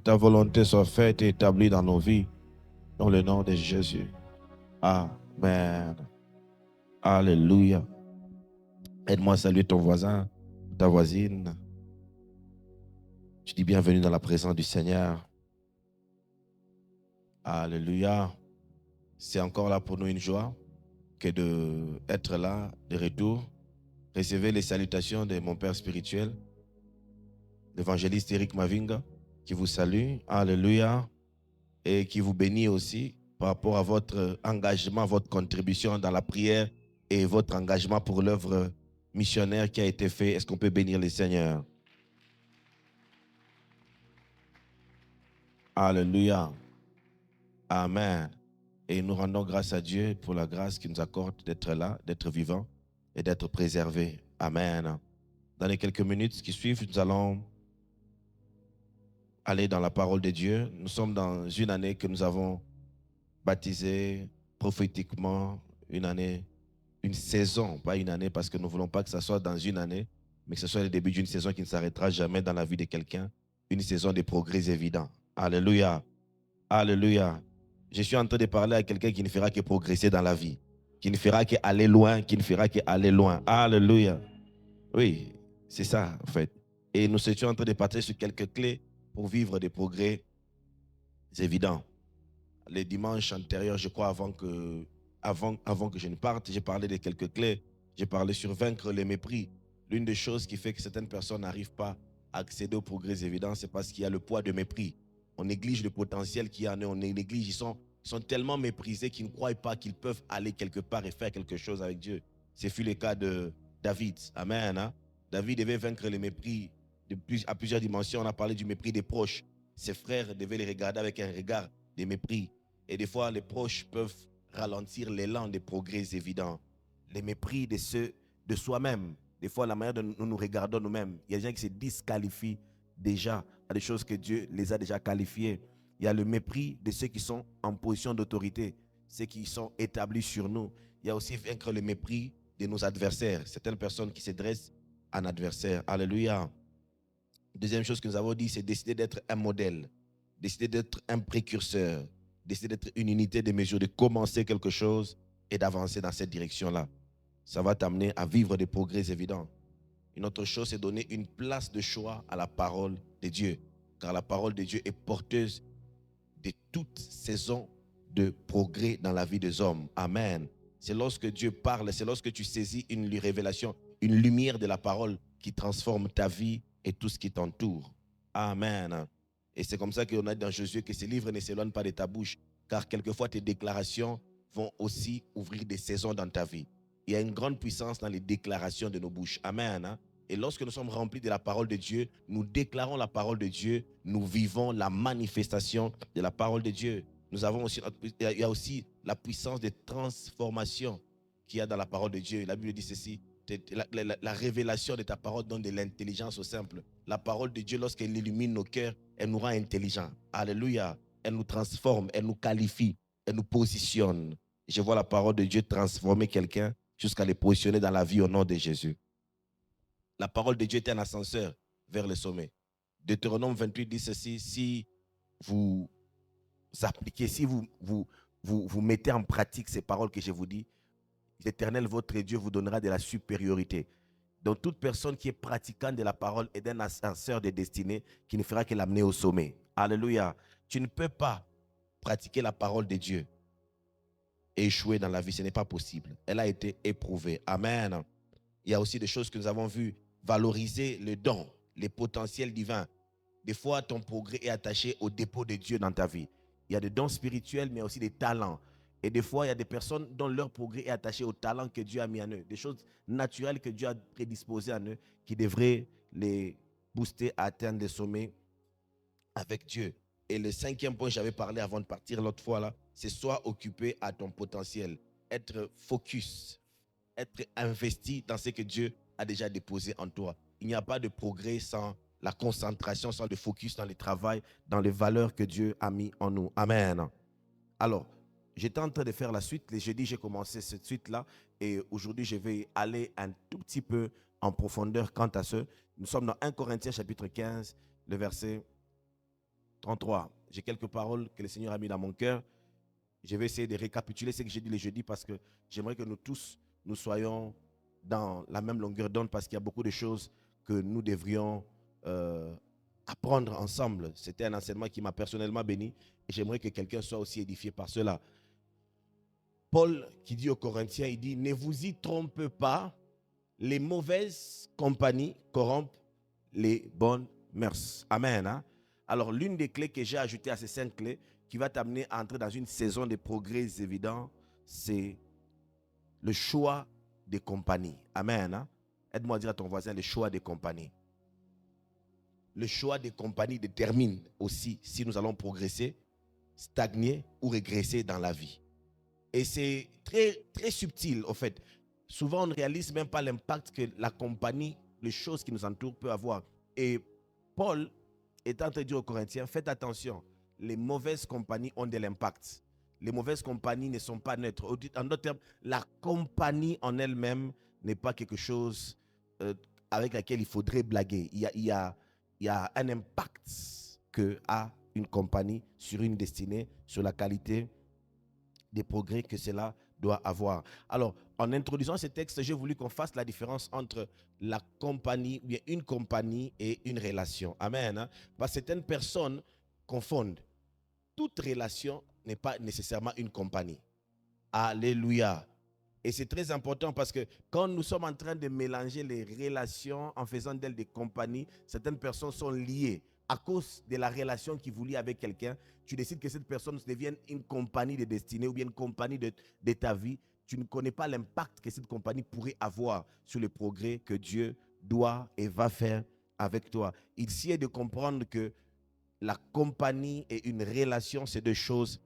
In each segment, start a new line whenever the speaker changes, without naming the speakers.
ta volonté soit faite et établie dans nos vies. Dans le nom de Jésus. Amen. Alléluia. Aide-moi à saluer ton voisin, ta voisine. Je dis bienvenue dans la présence du Seigneur. Alléluia. C'est encore là pour nous une joie que d'être là, de retour. Recevez les salutations de mon Père spirituel, l'évangéliste Eric Mavinga, qui vous salue. Alléluia. Et qui vous bénit aussi par rapport à votre engagement, votre contribution dans la prière et votre engagement pour l'œuvre missionnaire qui a été fait. Est-ce qu'on peut bénir le Seigneur? Alléluia. Amen. Et nous rendons grâce à Dieu pour la grâce qu'il nous accorde d'être là, d'être vivant et d'être préservé. Amen. Dans les quelques minutes qui suivent, nous allons aller dans la parole de Dieu. Nous sommes dans une année que nous avons baptisée prophétiquement, une année, une saison, pas une année, parce que nous ne voulons pas que ça soit dans une année, mais que ce soit le début d'une saison qui ne s'arrêtera jamais dans la vie de quelqu'un, une saison de progrès évidents. Alléluia. Alléluia. Je suis en train de parler à quelqu'un qui ne fera que progresser dans la vie, qui ne fera qu'aller loin, qui ne fera qu'aller loin. Alléluia. Oui, c'est ça, en fait. Et nous étions en train de partir sur quelques clés pour vivre des progrès évidents. Les dimanches antérieurs, je crois, avant que je ne parte, j'ai parlé de quelques clés. J'ai parlé sur vaincre les mépris. L'une des choses qui fait que certaines personnes n'arrivent pas à accéder aux progrès évidents, c'est parce qu'il y a le poids de mépris. On néglige le potentiel qu'il y a en eux, on néglige, ils sont tellement méprisés qu'ils ne croient pas qu'ils peuvent aller quelque part et faire quelque chose avec Dieu. Ce fut le cas de David. Amen. Hein? David devait vaincre les mépris à plusieurs dimensions. On a parlé du mépris des proches. Ses frères devaient les regarder avec un regard de mépris. Et des fois, les proches peuvent ralentir l'élan des progrès évidents. Les mépris de ceux de soi-même. Des fois, la manière dont nous nous regardons nous-mêmes. Il y a des gens qui se disqualifient déjà à des choses que Dieu les a déjà qualifiées. Il y a le mépris de ceux qui sont en position d'autorité, ceux qui sont établis sur nous. Il y a aussi vaincre le mépris de nos adversaires, certaines personnes qui se dressent en adversaire. Alléluia. Deuxième chose que nous avons dit, c'est décider d'être un modèle, décider d'être un précurseur, décider d'être une unité de mesure, de commencer quelque chose et d'avancer dans cette direction-là. Ça va t'amener à vivre des progrès évidents. Une autre chose, c'est donner une place de choix à la parole de Dieu, car la parole de Dieu est porteuse de toute saison de progrès dans la vie des hommes. Amen. C'est lorsque Dieu parle, c'est lorsque tu saisis une révélation, une lumière de la parole qui transforme ta vie et tout ce qui t'entoure. Amen. Et c'est comme ça qu'on a dans Josué que ces livres ne s'éloignent pas de ta bouche, car quelquefois tes déclarations vont aussi ouvrir des saisons dans ta vie. Il y a une grande puissance dans les déclarations de nos bouches. Amen. Et lorsque nous sommes remplis de la parole de Dieu, nous déclarons la parole de Dieu, nous vivons la manifestation de la parole de Dieu. Nous avons aussi, il y a aussi la puissance de transformation qu'il y a dans la parole de Dieu. La Bible dit ceci, la révélation de ta parole donne de l'intelligence au simple. La parole de Dieu, lorsqu'elle illumine nos cœurs, elle nous rend intelligents. Alléluia. Elle nous transforme, elle nous qualifie, elle nous positionne. Je vois la parole de Dieu transformer quelqu'un jusqu'à le positionner dans la vie au nom de Jésus. La parole de Dieu est un ascenseur vers le sommet. Deutéronome 28 dit ceci, si vous appliquez, si vous mettez en pratique ces paroles que je vous dis, l'Éternel, votre Dieu, vous donnera de la supériorité. Donc, toute personne qui est pratiquante de la parole est un ascenseur de destinée qui ne fera que l'amener au sommet. Alléluia. Tu ne peux pas pratiquer la parole de Dieu et échouer dans la vie. Ce n'est pas possible. Elle a été éprouvée. Amen. Il y a aussi des choses que nous avons vues. Valoriser le don, les potentiels divins. Des fois, ton progrès est attaché au dépôt de Dieu dans ta vie. Il y a des dons spirituels, mais aussi des talents. Et des fois, il y a des personnes dont leur progrès est attaché au talent que Dieu a mis en eux. Des choses naturelles que Dieu a prédisposées en eux qui devraient les booster à atteindre des sommets avec Dieu. Et le cinquième point, j'avais parlé avant de partir l'autre fois là, c'est soit occupé à ton potentiel, être focus, être investi dans ce que Dieu a déjà déposé en toi. Il n'y a pas de progrès sans la concentration, sans le focus dans le travail, dans les valeurs que Dieu a mis en nous. Amen. Alors, j'étais en train de faire la suite. Les jeudis, j'ai commencé cette suite-là. Et aujourd'hui, je vais aller un tout petit peu en profondeur quant à ce. Nous sommes dans 1 Corinthiens chapitre 15, le verset 33. J'ai quelques paroles que le Seigneur a mis dans mon cœur. Je vais essayer de récapituler ce que j'ai dit les jeudis parce que j'aimerais que nous tous, nous soyons dans la même longueur d'onde parce qu'il y a beaucoup de choses que nous devrions apprendre ensemble. C'était un enseignement qui m'a personnellement béni et j'aimerais que quelqu'un soit aussi édifié par cela. Paul qui dit aux Corinthiens, il dit, ne vous y trompez pas, les mauvaises compagnies corrompent les bonnes mœurs. Amen. Hein? Alors, l'une des clés que j'ai ajoutées à ces 5 clés qui va t'amener à entrer dans une saison de progrès évident, c'est le choix des compagnies. Amen. Hein? Aide-moi à dire à ton voisin le choix des compagnies. Le choix des compagnies détermine aussi si nous allons progresser, stagner ou régresser dans la vie. Et c'est très, très subtil, au fait. Souvent, on ne réalise même pas l'impact que la compagnie, les choses qui nous entourent, peut avoir. Et Paul est en train de dire aux Corinthiens, faites attention, les mauvaises compagnies ont de l'impact. Les mauvaises compagnies ne sont pas neutres. En d'autres termes, la compagnie en elle-même n'est pas quelque chose avec laquelle il faudrait blaguer. Il y a un impact que a une compagnie sur une destinée, sur la qualité des progrès que cela doit avoir. Alors, en introduisant ce texte, j'ai voulu qu'on fasse la différence entre la compagnie, ou bien une compagnie et une relation. Amen. Hein? Parce que certaines personnes confondent. Toute relation n'est pas nécessairement une compagnie. Alléluia. Et c'est très important parce que quand nous sommes en train de mélanger les relations en faisant d'elles des compagnies, certaines personnes sont liées. À cause de la relation qui vous lie avec quelqu'un, tu décides que cette personne devienne une compagnie de destinée ou bien une compagnie de ta vie. Tu ne connais pas l'impact que cette compagnie pourrait avoir sur le progrès que Dieu doit et va faire avec toi. Ici est de comprendre que la compagnie et une relation, c'est deux choses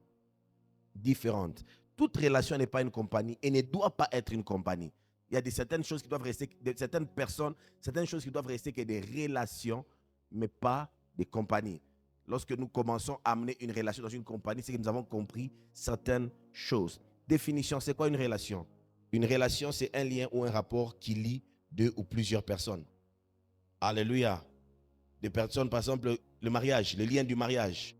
différentes. Toute relation n'est pas une compagnie et ne doit pas être une compagnie. Il y a certaines choses qui doivent rester, certaines personnes, certaines choses qui doivent rester que des relations, mais pas des compagnies. Lorsque nous commençons à amener une relation dans une compagnie, c'est que nous avons compris certaines choses. Définition, c'est quoi une relation? Une relation, c'est un lien ou un rapport qui lie deux ou plusieurs personnes. Alléluia. Des personnes, par exemple, le mariage, le lien du mariage,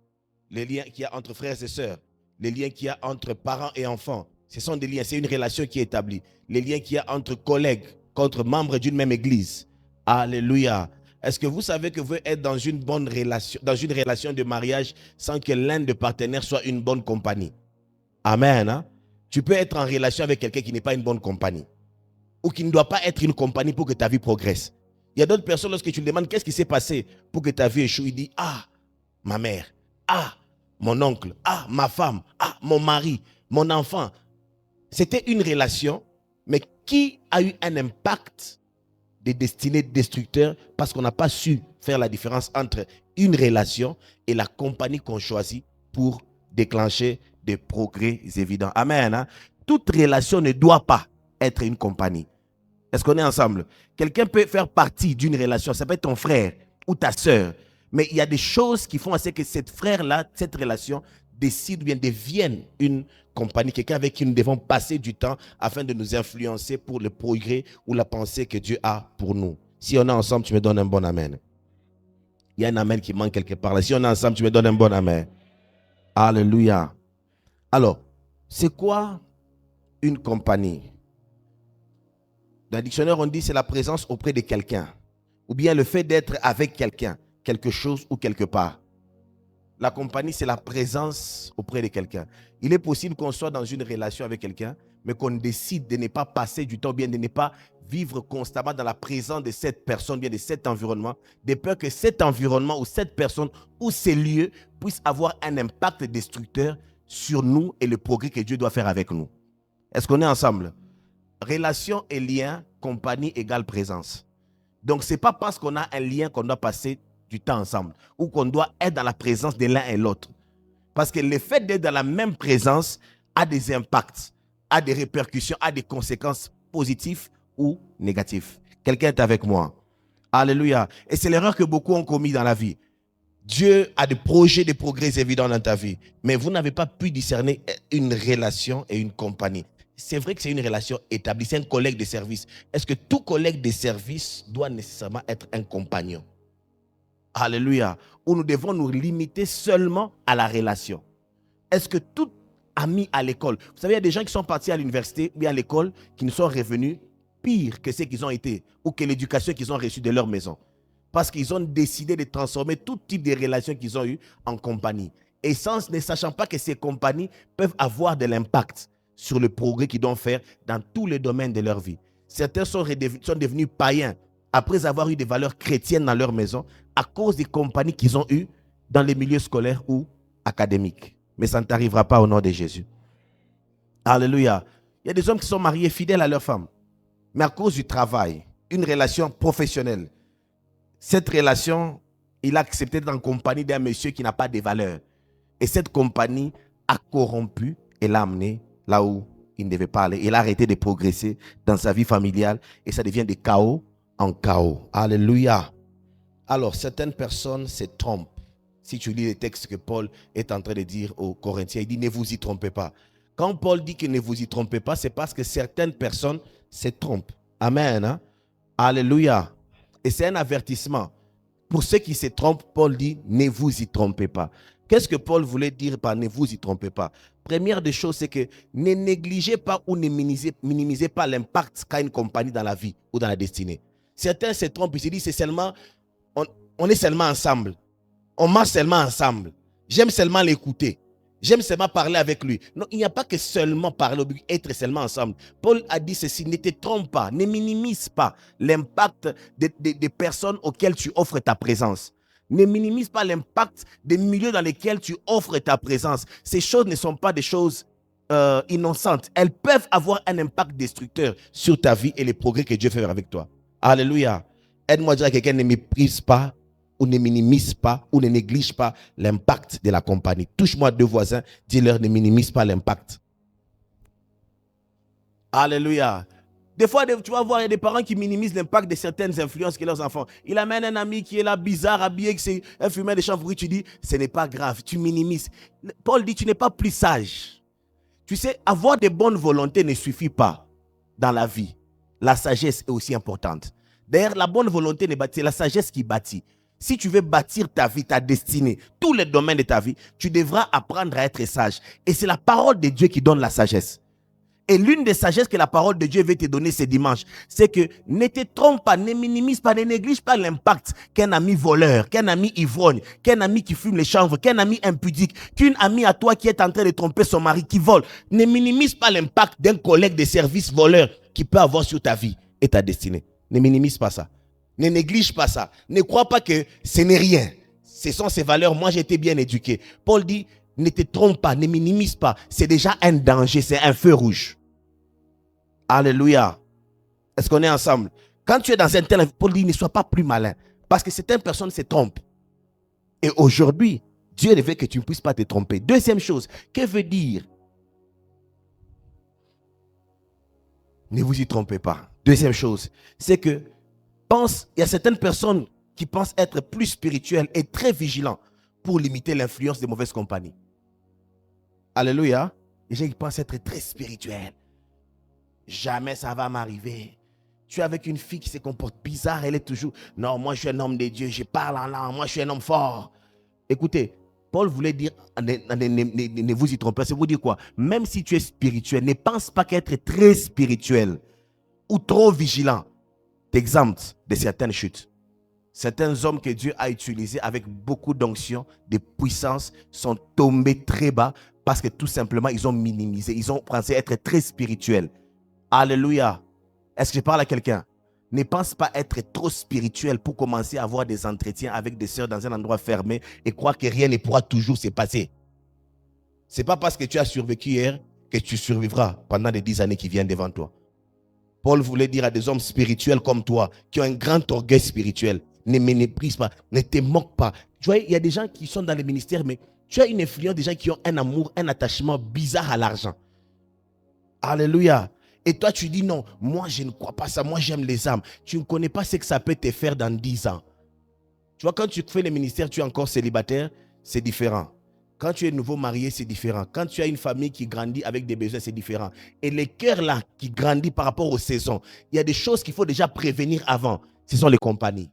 les liens qu'il y a entre frères et sœurs, les liens qu'il y a entre parents et enfants. Ce sont des liens, c'est une relation qui est établie. Les liens qu'il y a entre collègues, entre membres d'une même église. Alléluia. Est-ce que vous savez que vous pouvez être dans une bonne relation, dans une relation de mariage sans que l'un des partenaires soit une bonne compagnie? Amen. Hein? Tu peux être en relation avec quelqu'un qui n'est pas une bonne compagnie ou qui ne doit pas être une compagnie pour que ta vie progresse. Il y a d'autres personnes, lorsque tu lui demandes qu'est-ce qui s'est passé pour que ta vie échoue, il dit, ah, ma mère, ah, mon oncle, ah, ma femme, ah, mon mari, mon enfant. C'était une relation, mais qui a eu un impact des destinées destructeurs parce qu'on n'a pas su faire la différence entre une relation et la compagnie qu'on choisit pour déclencher des progrès évidents. Amen. Hein? Toute relation ne doit pas être une compagnie. Est-ce qu'on est ensemble? Quelqu'un peut faire partie d'une relation, ça peut être ton frère ou ta sœur, mais il y a des choses qui font à ce que cette frère-là, cette relation, décide ou bien devienne une compagnie, quelqu'un avec qui nous devons passer du temps afin de nous influencer pour le progrès ou la pensée que Dieu a pour nous. Si on est ensemble, tu me donnes un bon amen. Il y a un amen qui manque quelque part là. Si on est ensemble, tu me donnes un bon amen. Alléluia. Alors, c'est quoi une compagnie? Dans le dictionnaire, on dit c'est la présence auprès de quelqu'un ou bien le fait d'être avec quelqu'un, quelque chose ou quelque part. La compagnie, c'est la présence auprès de quelqu'un. Il est possible qu'on soit dans une relation avec quelqu'un, mais qu'on décide de ne pas passer du temps, bien de ne pas vivre constamment dans la présence de cette personne, bien de cet environnement, de peur que cet environnement ou cette personne ou ces lieux puissent avoir un impact destructeur sur nous et le progrès que Dieu doit faire avec nous. Est-ce qu'on est ensemble? Relation et lien, compagnie égale présence. Donc, ce n'est pas parce qu'on a un lien qu'on doit passer du temps ensemble ou qu'on doit être dans la présence de l'un et l'autre. Parce que le fait d'être dans la même présence a des impacts, a des répercussions, a des conséquences positives ou négatives. Quelqu'un est avec moi? Alléluia. Et c'est l'erreur que beaucoup ont commis dans la vie. Dieu a des projets de progrès évidents dans ta vie, mais vous n'avez pas pu discerner une relation et une compagnie. C'est vrai que c'est une relation établie, c'est un collègue de service. Est-ce que tout collègue de service doit nécessairement être un compagnon? Alléluia. Où nous devons nous limiter seulement à la relation. Est-ce que tout ami à l'école, vous savez, il y a des gens qui sont partis à l'université ou à l'école qui ne sont revenus pire que ceux qu'ils ont été ou que l'éducation qu'ils ont reçue de leur maison. Parce qu'ils ont décidé de transformer tout type de relations qu'ils ont eues en compagnie. Et sans ne sachant pas que ces compagnies peuvent avoir de l'impact sur le progrès qu'ils doivent faire dans tous les domaines de leur vie. Certains sont devenus païens après avoir eu des valeurs chrétiennes dans leur maison à cause des compagnies qu'ils ont eues dans les milieux scolaires ou académiques. Mais ça ne t'arrivera pas au nom de Jésus. Alléluia. Il y a des hommes qui sont mariés fidèles à leur femme. Mais à cause du travail, une relation professionnelle, cette relation, il a accepté d'être en compagnie d'un monsieur qui n'a pas de valeur. Et cette compagnie a corrompu et l'a amené là où il ne devait pas aller. Il a arrêté de progresser dans sa vie familiale et ça devient de chaos en chaos. Alléluia. Alors, certaines personnes se trompent. Si tu lis les textes que Paul est en train de dire aux Corinthiens, il dit ne vous y trompez pas. Quand Paul dit que ne vous y trompez pas, c'est parce que certaines personnes se trompent. Amen. Hein? Alléluia. Et c'est un avertissement. Pour ceux qui se trompent, Paul dit ne vous y trompez pas. Qu'est-ce que Paul voulait dire par ne vous y trompez pas? Première des choses, c'est que ne négligez pas ou ne minimisez pas l'impact qu'a une compagnie dans la vie ou dans la destinée. Certains se trompent, ils se disent c'est seulement, on est seulement ensemble. On marche seulement ensemble. J'aime seulement l'écouter. J'aime seulement parler avec lui. Non, il n'y a pas que seulement parler, être seulement ensemble. Paul a dit ceci, ne te trompe pas, ne minimise pas l'impact des personnes auxquelles tu offres ta présence. Ne minimise pas l'impact des milieux dans lesquels tu offres ta présence. Ces choses ne sont pas des choses innocentes. Elles peuvent avoir un impact destructeur sur ta vie et les progrès que Dieu fait avec toi. Alléluia. Aide-moi à dire à quelqu'un, ne méprise pas ou ne minimise pas ou ne néglige pas l'impact de la compagnie. Touche-moi deux voisins, dis-leur ne minimise pas l'impact. Alléluia. Des fois, tu vas voir, il y a des parents qui minimisent l'impact de certaines influences que leurs enfants. Il amène un ami qui est là, bizarre, habillé, que c'est un fumeur de chanvre. Tu dis, ce n'est pas grave, tu minimises. Paul dit, tu n'es pas plus sage. Tu sais, avoir de bonnes volontés ne suffit pas dans la vie. La sagesse est aussi importante. D'ailleurs, la bonne volonté n'est bâtie, c'est la sagesse qui bâtit. Si tu veux bâtir ta vie, ta destinée, tous les domaines de ta vie, tu devras apprendre à être sage. Et c'est la parole de Dieu qui donne la sagesse. Et l'une des sagesses que la parole de Dieu veut te donner ce dimanche, c'est que ne te trompe pas, ne minimise pas, ne néglige pas l'impact qu'un ami voleur, qu'un ami ivrogne, qu'un ami qui fume les chanvres, qu'un ami impudique, qu'une amie à toi qui est en train de tromper son mari, qui vole. Ne minimise pas l'impact d'un collègue de service voleur qui peut avoir sur ta vie et ta destinée. Ne minimise pas ça. Ne néglige pas ça. Ne crois pas que ce n'est rien. Ce sont ces valeurs. Moi, j'ai été bien éduqué. Paul dit, ne te trompe pas, ne minimise pas. C'est déjà un danger, c'est un feu rouge. Alléluia. Est-ce qu'on est ensemble? Quand tu es dans un tel, Paul dit, ne sois pas plus malin. Parce que certaines personnes se trompent. Et aujourd'hui, Dieu ne veut que tu ne puisses pas te tromper. Deuxième chose, que veut dire? Ne vous y trompez pas. Deuxième chose, c'est que il y a certaines personnes qui pensent être plus spirituelles et très vigilants pour limiter l'influence des mauvaises compagnies. Alléluia. Les gens qui pensent être très spirituels. Jamais ça va m'arriver. Tu es avec une fille qui se comporte bizarre, elle est toujours, non, moi je suis un homme de Dieu, je parle en langue, moi je suis un homme fort. Écoutez, Paul voulait dire, ne vous y trompez pas, c'est vous dire quoi? Même si tu es spirituel, ne pense pas qu'être très spirituel ou trop vigilant t'exempte de certaines chutes. Certains hommes que Dieu a utilisés avec beaucoup d'onction, de puissance, sont tombés très bas parce que tout simplement, ils ont minimisé. Ils ont pensé être très spirituels. Alléluia. Est-ce que je parle à quelqu'un? Ne pense pas être trop spirituel pour commencer à avoir des entretiens avec des sœurs dans un endroit fermé et croire que rien ne pourra toujours se passer. Ce n'est pas parce que tu as survécu hier que tu survivras pendant les 10 années qui viennent devant toi. Paul voulait dire à des hommes spirituels comme toi, qui ont un grand orgueil spirituel, ne méprise pas, ne te moque pas. Tu vois, il y a des gens qui sont dans les ministères, mais tu as une influence des gens qui ont un amour, un attachement bizarre à l'argent. Alléluia. Et toi, tu dis non, moi je ne crois pas ça, moi j'aime les âmes. Tu ne connais pas ce que ça peut te faire dans 10 ans. Tu vois, quand tu fais le ministère, tu es encore célibataire, c'est différent. Quand tu es nouveau marié, c'est différent. Quand tu as une famille qui grandit avec des besoins, c'est différent. Et les cœurs là, qui grandissent par rapport aux saisons, il y a des choses qu'il faut déjà prévenir avant. Ce sont les compagnies.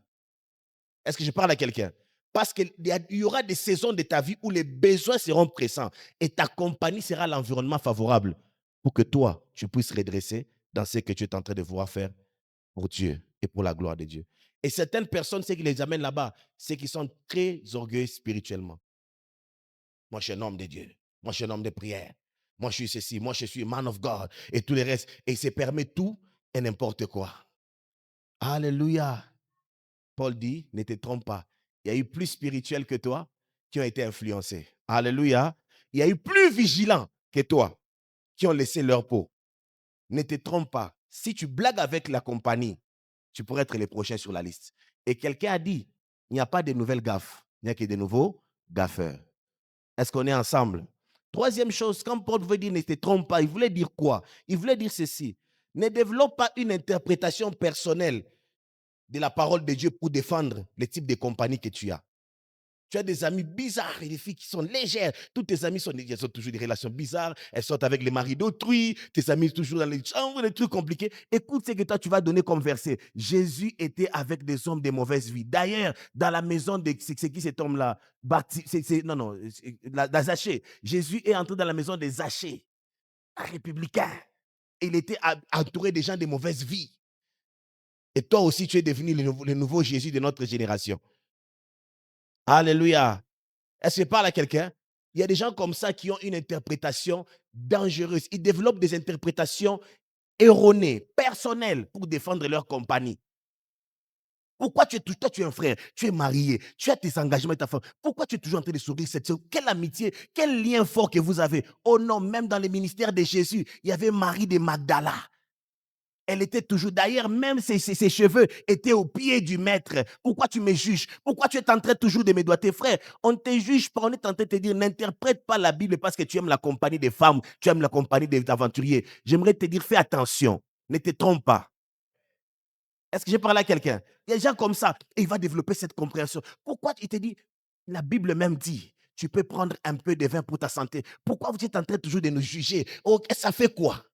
Est-ce que je parle à quelqu'un? Parce qu'il y aura des saisons de ta vie où les besoins seront pressants et ta compagnie sera l'environnement favorable pour que toi, tu puisses redresser dans ce que tu es en train de vouloir faire pour Dieu et pour la gloire de Dieu. Et certaines personnes, ce qui les amène là-bas, c'est qu'ils sont très orgueilleux spirituellement. Moi, je suis un homme de Dieu. Moi, je suis un homme de prière. Moi, je suis ceci. Moi, je suis man of God. Et tout le reste. Et il se permet tout et n'importe quoi. Alléluia. Paul dit, ne te trompe pas. Il y a eu plus spirituel que toi qui ont été influencés. Alléluia. Il y a eu plus vigilants que toi qui ont laissé leur peau. Ne te trompe pas. Si tu blagues avec la compagnie, tu pourrais être les prochains sur la liste. Et quelqu'un a dit, il n'y a pas de nouvelles gaffes, il n'y a que de nouveaux gaffeurs. Est-ce qu'on est ensemble? Troisième chose, quand Paul veut dire ne te trompe pas, il voulait dire quoi? Il voulait dire ceci. Ne développe pas une interprétation personnelle de la parole de Dieu pour défendre le type de compagnie que tu as. Tu as des amis bizarres et des filles qui sont légères. Toutes tes amies elles ont toujours des relations bizarres. Elles sortent avec les maris d'autrui. Tes amis toujours dans les chambres, des trucs compliqués. Écoute ce que toi, tu vas donner comme verset. Jésus était avec des hommes de mauvaise vie. D'ailleurs, dans la maison de... C'est qui cet homme-là? Non, Zachée. Jésus est entré dans la maison des Zachée, un républicain. Il était entouré des gens de mauvaise vie. Et toi aussi, tu es devenu le nouveau Jésus de notre génération. Alléluia. Est-ce que je parle à quelqu'un? Il y a des gens comme ça qui ont une interprétation dangereuse. Ils développent des interprétations erronées, personnelles, pour défendre leur compagnie. Pourquoi toi, tu es un frère, tu es marié, tu as tes engagements et ta femme. Pourquoi tu es toujours en train de sourire cette chose? Quelle amitié, quel lien fort que vous avez. Oh non, même dans le ministère de Jésus, il y avait Marie de Magdala. Elle était toujours, d'ailleurs, même ses cheveux étaient au pied du maître. Pourquoi tu me juges? Pourquoi tu es en train toujours de me doigter, frère? On ne te juge pas, on est en train de te dire, n'interprète pas la Bible parce que tu aimes la compagnie des femmes, tu aimes la compagnie des aventuriers. J'aimerais te dire, fais attention, ne te trompe pas. Est-ce que j'ai parlé à quelqu'un? Il y a des gens comme ça, et il va développer cette compréhension. Pourquoi il te dit, la Bible même dit, tu peux prendre un peu de vin pour ta santé. Pourquoi vous êtes en train toujours de nous juger? Oh, ça fait quoi?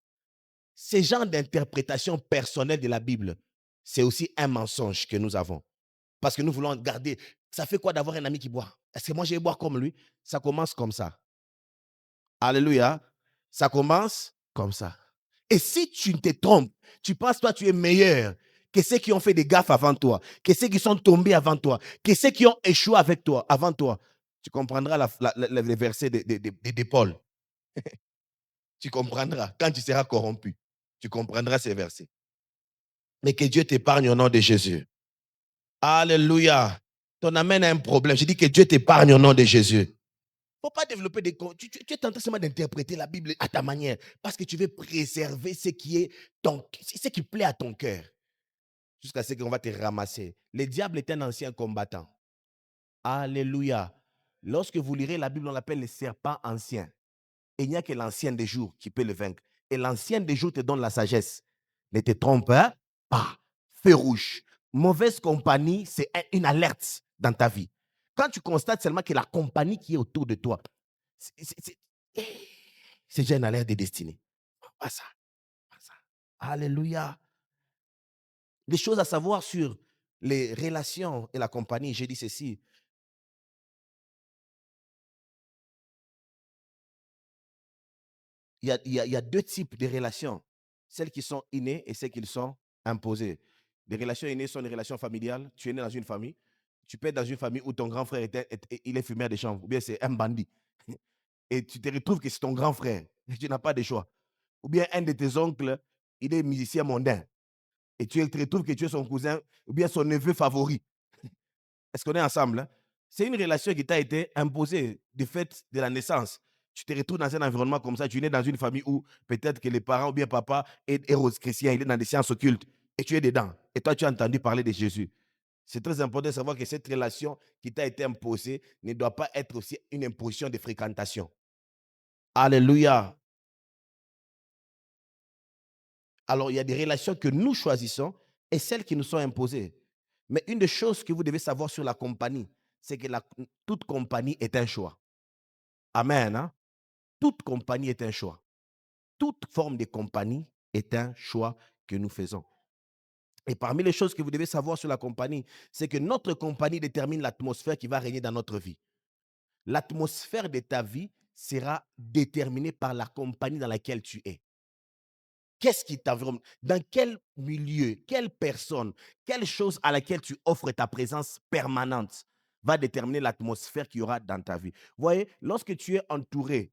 Ces genres d'interprétation personnelle de la Bible, c'est aussi un mensonge que nous avons. Parce que nous voulons garder. Ça fait quoi d'avoir un ami qui boit? Est-ce que moi, je vais boire comme lui? Ça commence comme ça. Alléluia. Ça commence comme ça. Et si tu te trompes, tu penses, toi, tu es meilleur que ceux qui ont fait des gaffes avant toi, que ceux qui sont tombés avant toi, que ceux qui ont échoué avec toi, avant toi. Tu comprendras le verset de Paul. Tu comprendras quand tu seras corrompu. Tu comprendras ces versets. Mais que Dieu t'épargne au nom de Jésus. Alléluia. Ton amen a un problème. Je dis que Dieu t'épargne au nom de Jésus. Il ne faut pas développer des... Tu es tenté seulement d'interpréter la Bible à ta manière parce que tu veux préserver ce qui plaît à ton cœur. Jusqu'à ce qu'on va te ramasser. Le diable est un ancien combattant. Alléluia. Lorsque vous lirez la Bible, on l'appelle le serpent ancien. Et il n'y a que l'ancien des jours qui peut le vaincre. Et l'ancien des jours te donne la sagesse. Ne te trompe pas. Feu rouge. Mauvaise compagnie, c'est une alerte dans ta vie. Quand tu constates seulement que la compagnie qui est autour de toi, c'est déjà une alerte de destinée. Pas ça. Pas ça. Alléluia. Des choses à savoir sur les relations et la compagnie. J'ai dit ceci. Il y a deux types de relations. Celles qui sont innées et celles qui sont imposées. Les relations innées sont les relations familiales. Tu es né dans une famille. Tu peux être dans une famille où ton grand frère il est fumeur de chanvre, ou bien c'est un bandit. Et tu te retrouves que c'est ton grand frère. Tu n'as pas de choix. Ou bien un de tes oncles, il est musicien mondain. Et tu te retrouves que tu es son cousin, ou bien son neveu favori. Est-ce qu'on est ensemble? Hein? C'est une relation qui t'a été imposée du fait de la naissance. Tu te retrouves dans un environnement comme ça, tu es né dans une famille où peut-être que les parents ou bien papa est rose chrétien, il est dans des sciences occultes, et tu es dedans. Et toi, tu as entendu parler de Jésus. C'est très important de savoir que cette relation qui t'a été imposée ne doit pas être aussi une imposition de fréquentation. Alléluia. Alors, il y a des relations que nous choisissons et celles qui nous sont imposées. Mais une des choses que vous devez savoir sur la compagnie, c'est que toute compagnie est un choix. Amen. Hein? Toute compagnie est un choix. Toute forme de compagnie est un choix que nous faisons. Et parmi les choses que vous devez savoir sur la compagnie, c'est que notre compagnie détermine l'atmosphère qui va régner dans notre vie. L'atmosphère de ta vie sera déterminée par la compagnie dans laquelle tu es. Qu'est-ce qui t'environne? Dans quel milieu, quelle personne, quelle chose à laquelle tu offres ta présence permanente va déterminer l'atmosphère qu'il y aura dans ta vie. Vous voyez, lorsque tu es entouré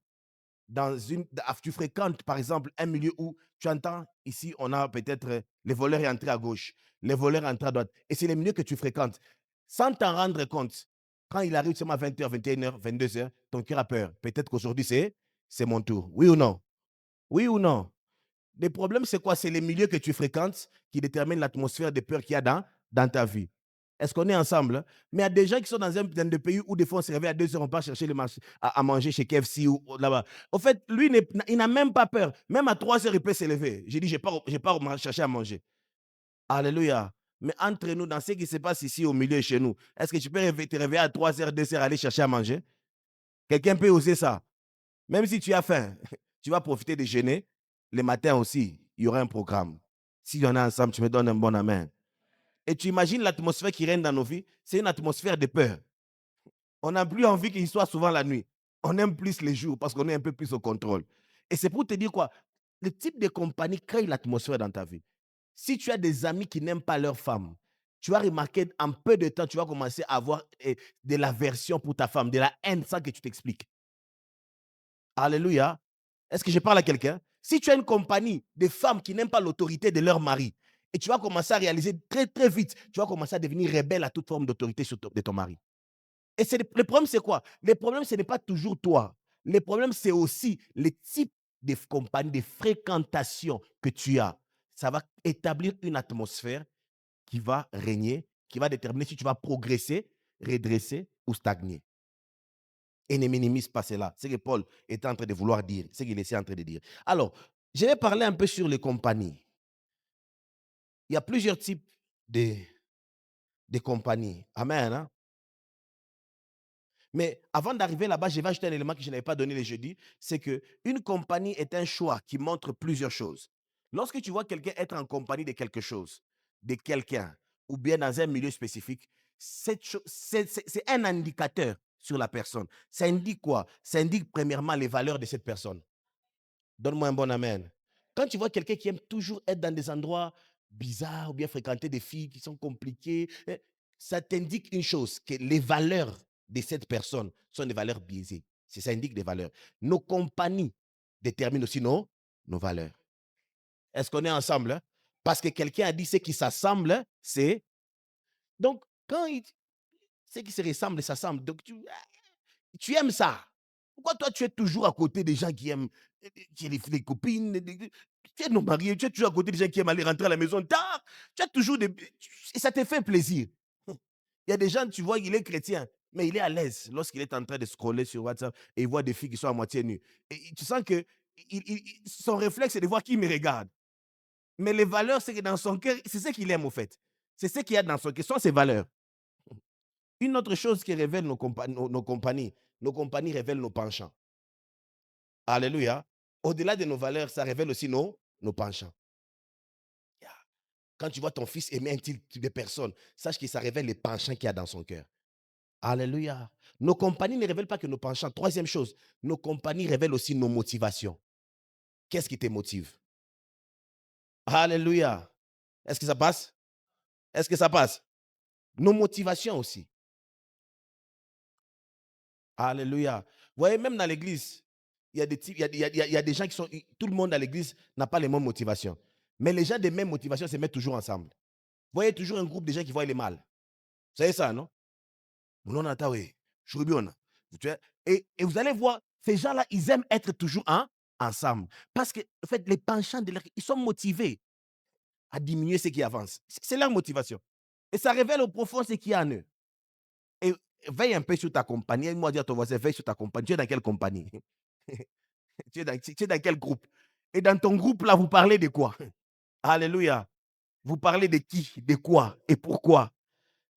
tu fréquentes par exemple un milieu où tu entends ici, on a peut-être les voleurs entrés à gauche, les voleurs entrés à droite, et c'est les milieux que tu fréquentes. Sans t'en rendre compte, quand il arrive seulement à 20h, 21h, 22h, ton cœur a peur. Peut-être qu'aujourd'hui, c'est mon tour. Oui ou non? Oui ou non? Le problème, c'est quoi? C'est les milieux que tu fréquentes qui déterminent l'atmosphère de peur qu'il y a dans ta vie. Est-ce qu'on est ensemble? Hein? Mais il y a des gens qui sont dans des pays où des fois on se réveille à 2 heures, on part chercher à manger chez KFC ou là-bas. Au fait, lui, il n'a même pas peur. Même à 3 heures, il peut s'élever. J'ai dit, je pars chercher à manger. Alléluia. Mais entre nous, dans ce qui se passe ici au milieu chez nous, est-ce que tu peux te réveiller à 3 heures, 2 heures, aller chercher à manger? Quelqu'un peut oser ça? Même si tu as faim, tu vas profiter de jeûner. Le matin aussi, il y aura un programme. Si on est ensemble, tu me donnes un bon amen. Et tu imagines l'atmosphère qui règne dans nos vies, c'est une atmosphère de peur. On n'a plus envie qu'il soit souvent la nuit. On aime plus les jours parce qu'on est un peu plus au contrôle. Et c'est pour te dire quoi? Le type de compagnie crée l'atmosphère dans ta vie. Si tu as des amis qui n'aiment pas leur femme, tu vas remarquer en peu de temps, tu vas commencer à avoir de l'aversion pour ta femme, de la haine sans que tu t'expliques. Alléluia. Est-ce que je parle à quelqu'un? Si tu as une compagnie de femmes qui n'aiment pas l'autorité de leur mari, et tu vas commencer à réaliser très, très vite, tu vas commencer à devenir rebelle à toute forme d'autorité de ton mari. Et le problème, c'est quoi? Le problème, ce n'est pas toujours toi. Le problème, c'est aussi le type de compagnie, de fréquentation que tu as. Ça va établir une atmosphère qui va régner, qui va déterminer si tu vas progresser, redresser ou stagner. Et ne minimise pas cela. C'est ce que Paul était en train de vouloir dire, c'est ce qu'il était en train de dire. Alors, je vais parler un peu sur les compagnies. Il y a plusieurs types de, de compagnies. Amen. Hein? Mais avant d'arriver là-bas, je vais ajouter un élément que je n'avais pas donné le jeudi, c'est qu'une compagnie est un choix qui montre plusieurs choses. Lorsque tu vois quelqu'un être en compagnie de quelque chose, de quelqu'un, ou bien dans un milieu spécifique, c'est un indicateur sur la personne. Ça indique quoi? Ça indique premièrement les valeurs de cette personne. Donne-moi un bon amen. Quand tu vois quelqu'un qui aime toujours être dans des endroits bizarres ou bien fréquenter des filles qui sont compliquées, ça t'indique une chose, que les valeurs de cette personne sont des valeurs biaisées. Ça indique des valeurs. Nos compagnies déterminent aussi nos valeurs. Est-ce qu'on est ensemble? Hein? Parce que quelqu'un a dit ce qui s'assemble, hein, c'est... Donc, quand ce qui se ressemble, s'assemble. Donc, tu aimes ça. Pourquoi toi, tu es toujours à côté des gens qui aiment qui les copines, tu es non marié, tu es toujours à côté des gens qui aiment aller rentrer à la maison tard. Tu as toujours des... Et ça te fait plaisir. Il y a des gens, tu vois, il est chrétien, mais il est à l'aise lorsqu'il est en train de scroller sur WhatsApp et il voit des filles qui sont à moitié nues. Et tu sens que son réflexe, c'est de voir qui me regarde. Mais les valeurs, c'est que dans son cœur, c'est ce qu'il aime, au fait. C'est ce qu'il y a dans son cœur, ce sont ses valeurs. Une autre chose qui révèle nos compagnies révèlent nos penchants. Alléluia. Au-delà de nos valeurs, ça révèle aussi nos penchants. Yeah. Quand tu vois ton fils aimer un type de personne, sache que ça révèle les penchants qu'il y a dans son cœur. Alléluia. Nos compagnies ne révèlent pas que nos penchants. Troisième chose, nos compagnies révèlent aussi nos motivations. Qu'est-ce qui te motive? Alléluia. Est-ce que ça passe? Est-ce que ça passe? Nos motivations aussi. Alléluia. Vous voyez, même dans l'église, il y a des types, il y a des gens qui sont. Tout le monde à l'église n'a pas les mêmes motivations. Mais les gens des mêmes motivations se mettent toujours ensemble. Vous voyez toujours un groupe de gens qui voient les mal. Vous savez ça, non? Non, non, oui. Et vous allez voir, ces gens-là, ils aiment être toujours ensemble. Parce que, en fait, les penchants, ils sont motivés à diminuer ce qui avance. C'est leur motivation. Et ça révèle au profond ce qu'il y a en eux. Et veille un peu sur ta compagnie. Moi, dire à ton voisin, veille sur ta compagnie. Tu es dans quelle compagnie? Tu es dans quel groupe? Et dans ton groupe, là, vous parlez de quoi? Alléluia. Vous parlez de qui? De quoi? Et pourquoi?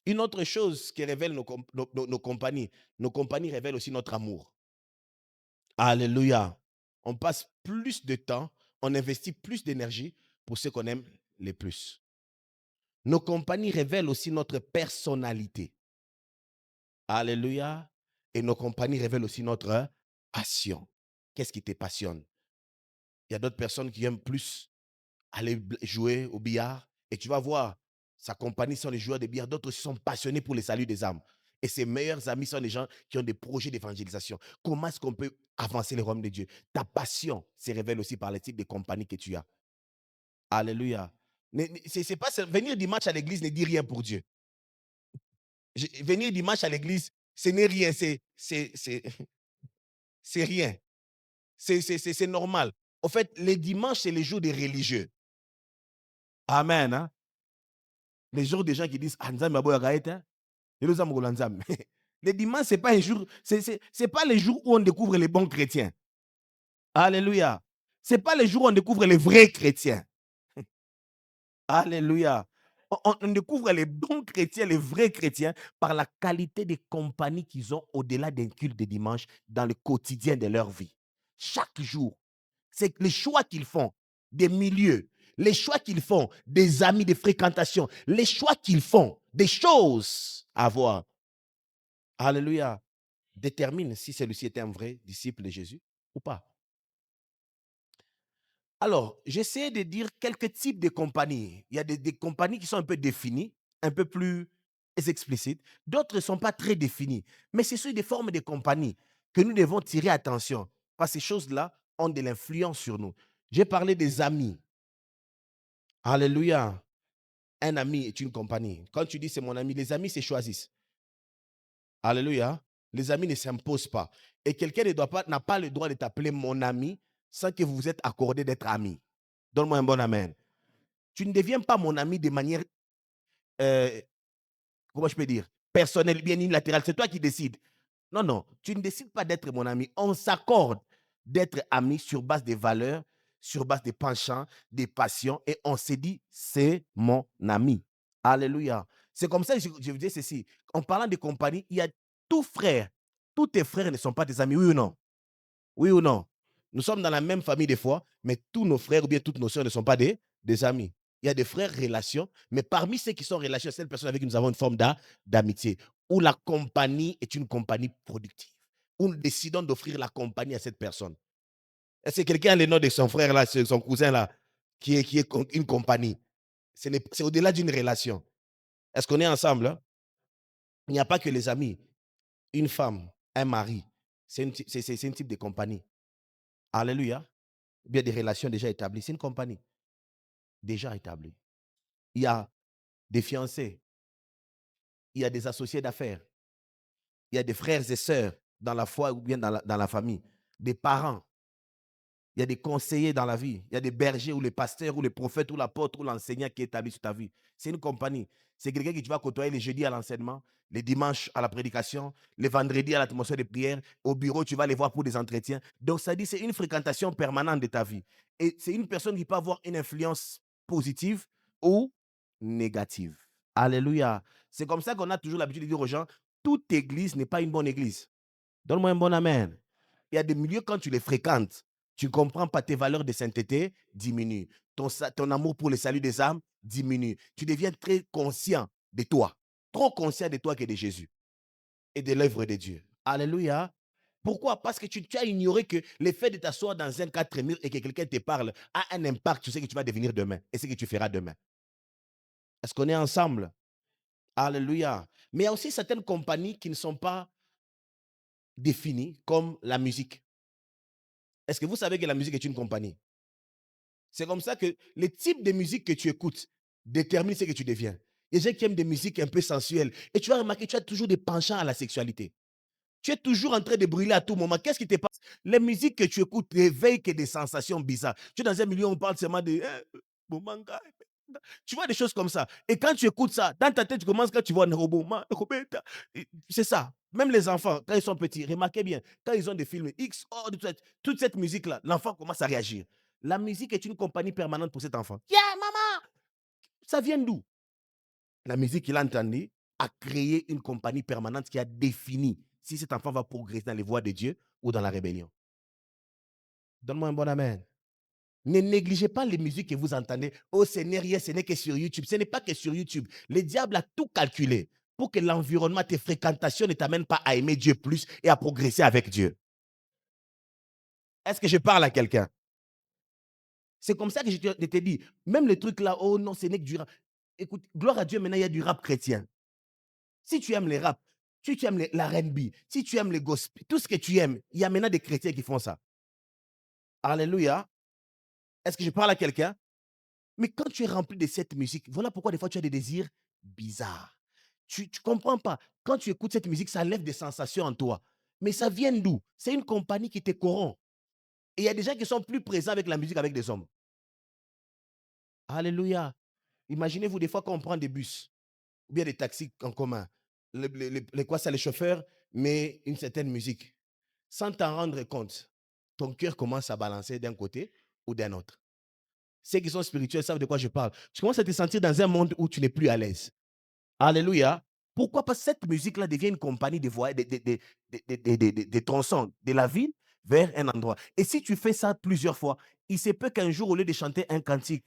Une autre chose qui révèle nos compagnies révèlent aussi notre amour. Alléluia. On passe plus de temps, on investit plus d'énergie pour ce qu'on aime le plus. Nos compagnies révèlent aussi notre personnalité. Alléluia. Et nos compagnies révèlent aussi notre passion. Qu'est-ce qui te passionne? Il y a d'autres personnes qui aiment plus aller jouer au billard. Et tu vas voir, sa compagnie sont les joueurs de billard. D'autres aussi sont passionnés pour le salut des âmes. Et ses meilleurs amis sont des gens qui ont des projets d'évangélisation. Comment est-ce qu'on peut avancer le royaume de Dieu? Ta passion se révèle aussi par le type de compagnie que tu as. Alléluia. C'est pas venir dimanche à l'église ne dit rien pour Dieu. Venir dimanche à l'église, ce n'est rien, c'est rien. C'est normal. En fait, les dimanches, c'est les jours des religieux. Amen. Hein? Les jours des gens qui disent ah, Nzambe aboya gaete, hein? Les dimanches, c'est pas un jour, c'est pas les jours où on découvre les bons chrétiens. Alléluia. C'est pas les jours où on découvre les vrais chrétiens. Alléluia. On découvre les bons chrétiens, les vrais chrétiens, par la qualité des compagnies qu'ils ont au-delà d'un culte de dimanche dans le quotidien de leur vie. Chaque jour. C'est les choix qu'ils font des milieux, les choix qu'ils font des amis de fréquentation, les choix qu'ils font des choses à voir. Alléluia. Détermine si celui-ci était un vrai disciple de Jésus ou pas. Alors, j'essaie de dire quelques types de compagnies. Il y a des compagnies qui sont un peu définies, un peu plus explicites. D'autres ne sont pas très définies. Mais ce sont des formes de compagnie que nous devons tirer attention. Parce que ces choses-là ont de l'influence sur nous. J'ai parlé des amis. Alléluia. Un ami est une compagnie. Quand tu dis c'est mon ami, les amis se choisissent. Alléluia. Les amis ne s'imposent pas. Et quelqu'un n'a pas le droit de t'appeler mon ami sans que vous vous êtes accordé d'être ami. Donne-moi un bon amen. Tu ne deviens pas mon ami de manière, comment je peux dire, personnelle, bien unilatérale. C'est toi qui décides. Non, non, tu ne décides pas d'être mon ami. On s'accorde d'être amis sur base des valeurs, sur base des penchants, des passions, et on s'est dit, c'est mon ami. Alléluia. C'est comme ça que je vous dis ceci. En parlant de compagnie, il y a tout frère. Tous tes frères ne sont pas tes amis, oui ou non? Oui ou non? Nous sommes dans la même famille des fois, mais tous nos frères ou bien toutes nos sœurs ne sont pas des amis. Il y a des frères relations, mais parmi ceux qui sont relations, c'est une personne avec qui nous avons une forme d'amitié, où la compagnie est une compagnie productive, où nous décidons d'offrir la compagnie à cette personne. Est-ce que quelqu'un a le nom de son frère là, son cousin là, qui est une compagnie? C'est au-delà d'une relation. Est-ce qu'on est ensemble? Hein? Il n'y a pas que les amis. Une femme, un mari, c'est un type de compagnie. Alléluia. Bien des relations déjà établies. C'est une compagnie déjà établie. Il y a des fiancés, il y a des associés d'affaires, il y a des frères et sœurs dans la foi ou bien dans la famille, des parents, il y a des conseillers dans la vie, il y a des bergers ou les pasteurs ou les prophètes ou l'apôtre ou l'enseignant qui est établi sur ta vie. C'est une compagnie. C'est quelqu'un que tu vas côtoyer les jeudis à l'enseignement, les dimanches à la prédication, les vendredis à l'atmosphère de prière. Au bureau, tu vas les voir pour des entretiens. Donc, ça dit c'est une fréquentation permanente de ta vie. Et c'est une personne qui peut avoir une influence positive ou négative. Alléluia. C'est comme ça qu'on a toujours l'habitude de dire aux gens, toute église n'est pas une bonne église. Donne-moi un bon amen. Il y a des milieux, quand tu les fréquentes, tu ne comprends pas, tes valeurs de sainteté diminuent. Ton amour pour le salut des âmes diminue. Tu deviens très conscient de toi. Trop conscient de toi que de Jésus et de l'œuvre de Dieu. Alléluia. Pourquoi? Parce que tu as ignoré que le fait de t'asseoir dans un quatre murs et que quelqu'un te parle a un impact sur ce que tu vas devenir demain et ce que tu feras demain. Est-ce qu'on est ensemble? Alléluia. Mais il y a aussi certaines compagnies qui ne sont pas définies, comme la musique. Est-ce que vous savez que la musique est une compagnie? C'est comme ça que le type de musique que tu écoutes détermine ce que tu deviens. Il y a des gens qui aiment des musiques un peu sensuelles. Et tu vas remarquer, tu as toujours des penchants à la sexualité. Tu es toujours en train de brûler à tout moment. Qu'est-ce qui te passe? Les musiques que tu écoutes réveillent que des sensations bizarres. Tu es dans un milieu où on parle seulement de manga. Tu vois des choses comme ça. Et quand tu écoutes ça, dans ta tête, tu commences quand tu vois un robot. C'est ça. Même les enfants, quand ils sont petits, remarquez bien, quand ils ont des films X, oh, toute cette musique-là, l'enfant commence à réagir. La musique est une compagnie permanente pour cet enfant. Yeah, maman! Ça vient d'où? La musique qu'il a entendue a créé une compagnie permanente qui a défini si cet enfant va progresser dans les voies de Dieu ou dans la rébellion. Donne-moi un bon amen.
Ne négligez pas les musiques que vous entendez. Oh Seigneur, ce n'est que sur YouTube. Ce n'est pas que sur YouTube. Le diable a tout calculé pour que l'environnement, tes fréquentations ne t'amènent pas à aimer Dieu plus et à progresser avec Dieu. Est-ce que je parle à quelqu'un? C'est comme ça que je te dis, même les trucs là, oh non, ce n'est que du rap. Écoute, gloire à Dieu, maintenant il y a du rap chrétien. Si tu aimes les rap, si tu aimes l'R&B, si tu aimes les gospel, tout ce que tu aimes, il y a maintenant des chrétiens qui font ça. Alléluia. Est-ce que je parle à quelqu'un? Mais quand tu es rempli de cette musique, voilà pourquoi des fois tu as des désirs bizarres. Tu ne comprends pas. Quand tu écoutes cette musique, ça lève des sensations en toi. Mais ça vient d'où? C'est une compagnie qui te corrompt. Et il y a des gens qui sont plus présents avec la musique avec des hommes. Alléluia. Imaginez-vous des fois quand on prend des bus ou bien des taxis en commun. Quoi, ça, les chauffeurs, mais une certaine musique. Sans t'en rendre compte, ton cœur commence à balancer d'un côté ou d'un autre. Ceux qui sont spirituels savent de quoi je parle. Tu commences à te sentir dans un monde où tu n'es plus à l'aise. Alléluia. Pourquoi? Parce que cette musique-là devient une compagnie de voix, des tronçons de la ville vers un endroit. Et si tu fais ça plusieurs fois, il se peut qu'un jour, au lieu de chanter un cantique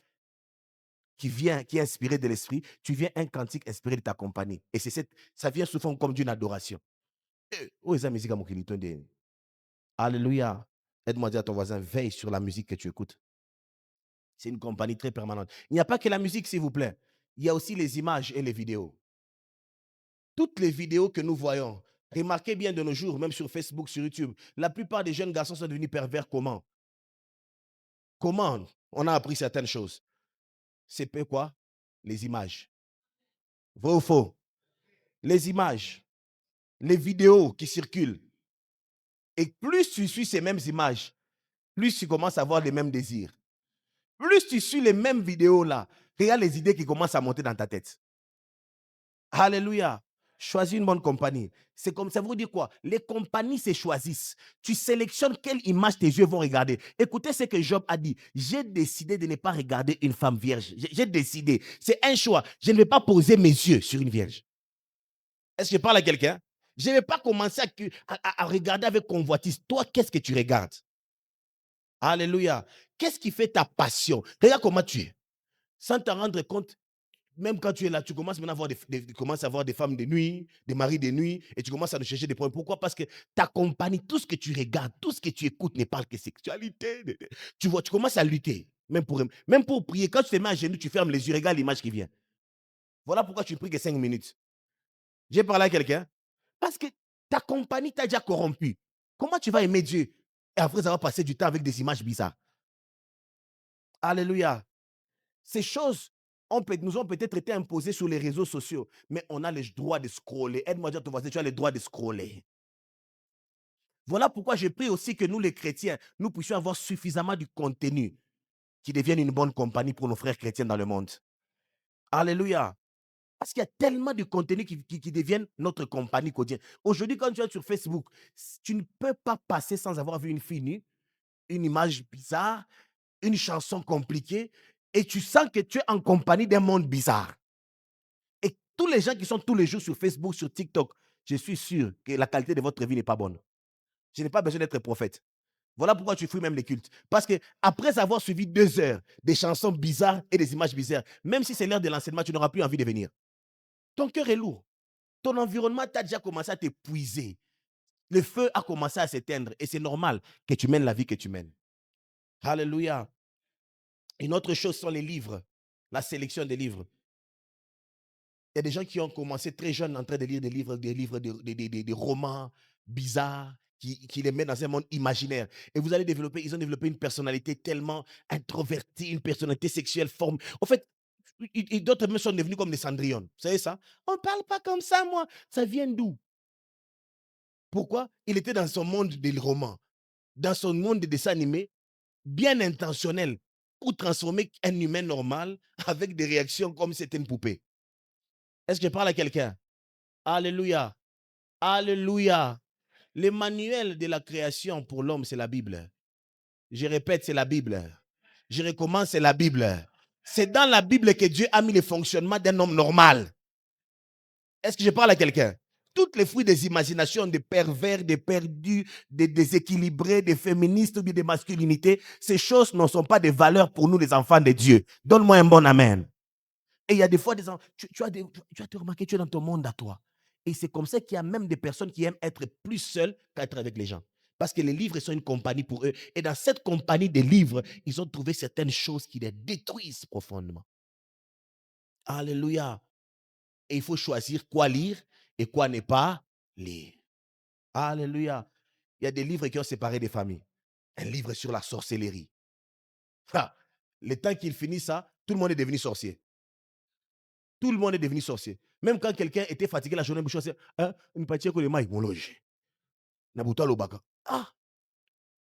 qui est inspiré de l'esprit, tu viens un cantique inspiré de ta compagnie. Et ça vient souvent comme d'une adoration. Oh, c'est la musique à mon kilito. Alléluia. Aide-moi à dire à ton voisin, veille sur la musique que tu écoutes. C'est une compagnie très permanente. Il n'y a pas que la musique, s'il vous plaît. Il y a aussi les images et les vidéos. Toutes les vidéos que nous voyons, remarquez bien de nos jours, même sur Facebook, sur YouTube, la plupart des jeunes garçons sont devenus pervers comment? Comment on a appris certaines choses? C'est peu quoi? Les images. Vrai ou faux? Les images, les vidéos qui circulent. Et plus tu suis ces mêmes images, plus tu commences à avoir les mêmes désirs. Plus tu suis les mêmes vidéos-là, regarde les idées qui commencent à monter dans ta tête. Alléluia. Choisis une bonne compagnie. C'est comme ça, vous dire quoi? Les compagnies se choisissent. Tu sélectionnes quelle image tes yeux vont regarder. Écoutez ce que Job a dit. J'ai décidé de ne pas regarder une femme vierge. J'ai décidé. C'est un choix. Je ne vais pas poser mes yeux sur une vierge. Est-ce que je parle à quelqu'un? Je ne vais pas commencer à regarder avec convoitise. Toi, qu'est-ce que tu regardes? Alléluia. Qu'est-ce qui fait ta passion? Regarde comment tu es. Sans te rendre compte, même quand tu es là, tu commences maintenant à avoir des femmes de nuit, des maris de nuit, et tu commences à nous chercher des problèmes. Pourquoi? Parce que ta compagnie, tout ce que tu regardes, tout ce que tu écoutes ne parle que sexualité. Tu vois, tu commences à lutter. Même pour prier, quand tu te mets à genoux, tu fermes les yeux, regarde l'image qui vient. Voilà pourquoi tu pries que 5 minutes. J'ai parlé à quelqu'un. Parce que ta compagnie t'a déjà corrompu. Comment tu vas aimer Dieu et après avoir passé du temps avec des images bizarres? Alléluia. Ces choses nous ont peut-être été imposées sur les réseaux sociaux, mais on a le droit de scroller. Aide-moi à dire à ton voisin, tu as le droit de scroller. Voilà pourquoi je prie aussi que nous, les chrétiens, nous puissions avoir suffisamment de contenu qui devienne une bonne compagnie pour nos frères chrétiens dans le monde. Alléluia. Parce qu'il y a tellement de contenu qui deviennent notre compagnie quotidienne. Aujourd'hui, quand tu es sur Facebook, tu ne peux pas passer sans avoir vu une fille nue, une image bizarre, une chanson compliquée, et tu sens que tu es en compagnie d'un monde bizarre. Et tous les gens qui sont tous les jours sur Facebook, sur TikTok, je suis sûr que la qualité de votre vie n'est pas bonne. Je n'ai pas besoin d'être prophète. Voilà pourquoi tu fuis même les cultes. Parce que après avoir suivi 2 heures des chansons bizarres et des images bizarres, même si c'est l'heure de l'enseignement, tu n'auras plus envie de venir. Ton cœur est lourd. Ton environnement t'a déjà commencé à t'épuiser. Le feu a commencé à s'éteindre et c'est normal que tu mènes la vie que tu mènes. Alléluia. Une autre chose sont les livres, la sélection des livres. Il y a des gens qui ont commencé très jeunes en train de lire des romans bizarres qui les mettent dans un monde imaginaire. Et ils ont développé une personnalité tellement introvertie, une personnalité sexuelle forme. En fait, d'autres même sont devenus comme des Cendrillon. Vous savez ça? On ne parle pas comme ça, moi. Ça vient d'où? Pourquoi? Il était dans son monde des romans, dans son monde de dessins animés, bien intentionnel, pour transformer un humain normal avec des réactions comme si c'était une poupée. Est-ce que je parle à quelqu'un? Alléluia. Alléluia. Le manuel de la création pour l'homme, c'est la Bible. Je répète, c'est la Bible. Je recommence, c'est la Bible. C'est dans la Bible que Dieu a mis le fonctionnement d'un homme normal. Est-ce que je parle à quelqu'un? Toutes les fruits des imaginations des pervers, des perdus, des déséquilibrés, des féministes ou bien des masculinités, ces choses ne sont pas des valeurs pour nous, les enfants de Dieu. Donne-moi un bon amen. Et il y a des fois, tu as te remarqué, tu es dans ton monde à toi. Et c'est comme ça qu'il y a même des personnes qui aiment être plus seules qu'être avec les gens. Parce que les livres sont une compagnie pour eux. Et dans cette compagnie des livres, ils ont trouvé certaines choses qui les détruisent profondément. Alléluia. Et il faut choisir quoi lire et quoi ne pas lire. Alléluia. Il y a des livres qui ont séparé des familles. Un livre sur la sorcellerie. Ah, le temps qu'il finit ça, tout le monde est devenu sorcier. Tout le monde est devenu sorcier. Même quand quelqu'un était fatigué la journée, une partie que les mains vont loger. Ah,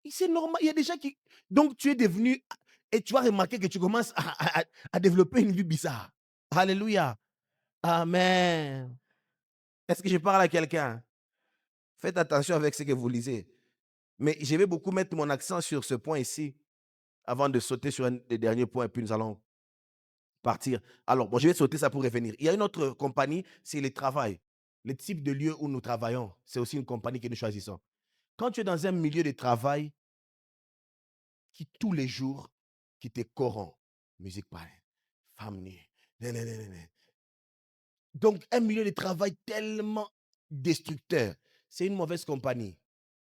c'est normal. Il y a des gens qui. Donc, tu es devenu. Et tu vas remarquer que tu commences à développer une vie bizarre. Alléluia. Amen. Est-ce que je parle à quelqu'un? Faites attention avec ce que vous lisez. Mais je vais beaucoup mettre mon accent sur ce point ici avant de sauter sur un des derniers points et puis nous allons partir. Alors, bon, je vais sauter ça pour revenir. Il y a une autre compagnie, c'est le travail. Le type de lieu où nous travaillons, c'est aussi une compagnie que nous choisissons. Quand tu es dans un milieu de travail qui, tous les jours, qui te corrompt, musique pareille, femme nue, nan, nan, nan, nan. Donc, un milieu de travail tellement destructeur, c'est une mauvaise compagnie.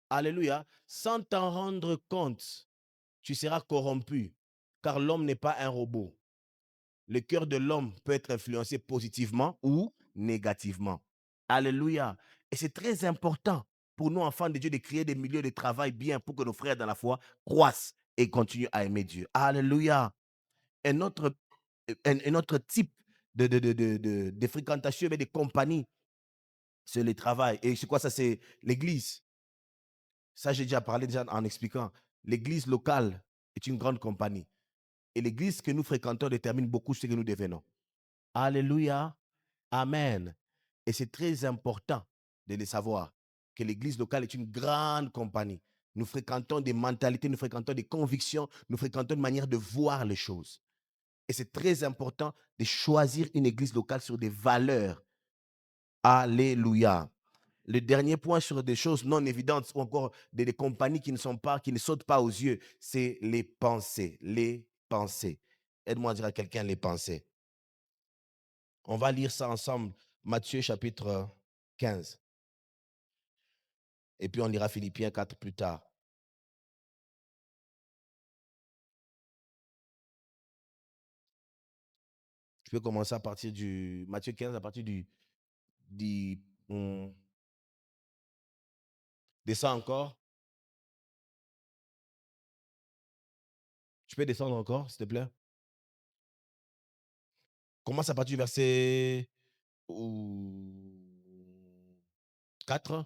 Alléluia. Sans t'en rendre compte, tu seras corrompu, car l'homme n'est pas un robot. Le cœur de l'homme peut être influencé positivement ou négativement. Alléluia. Et c'est très important pour nous, enfants de Dieu, de créer des milieux de travail bien pour que nos frères dans la foi croissent et continuent à aimer Dieu. Alléluia. Un autre, un autre type de fréquentation, mais de compagnie, c'est le travail. Et c'est quoi ça? C'est l'église. Ça, j'ai déjà parlé déjà en expliquant. L'église locale est une grande compagnie. Et l'église que nous fréquentons détermine beaucoup ce que nous devenons. Alléluia. Amen. Et c'est très important de le savoir que l'église locale est une grande compagnie. Nous fréquentons des mentalités, nous fréquentons des convictions, nous fréquentons une manière de voir les choses. Et c'est très important de choisir une église locale sur des valeurs. Alléluia. Le dernier point sur des choses non évidentes ou encore des compagnies qui ne sautent pas aux yeux, c'est les pensées. Les pensées. Aide-moi à dire à quelqu'un les pensées. On va lire ça ensemble. Matthieu chapitre 15. Et puis on lira Philippiens 4 plus tard. Je peux commencer à partir du Matthieu 15, à partir du descends encore. Tu peux descendre encore, s'il te plaît. Commence à partir du verset 4,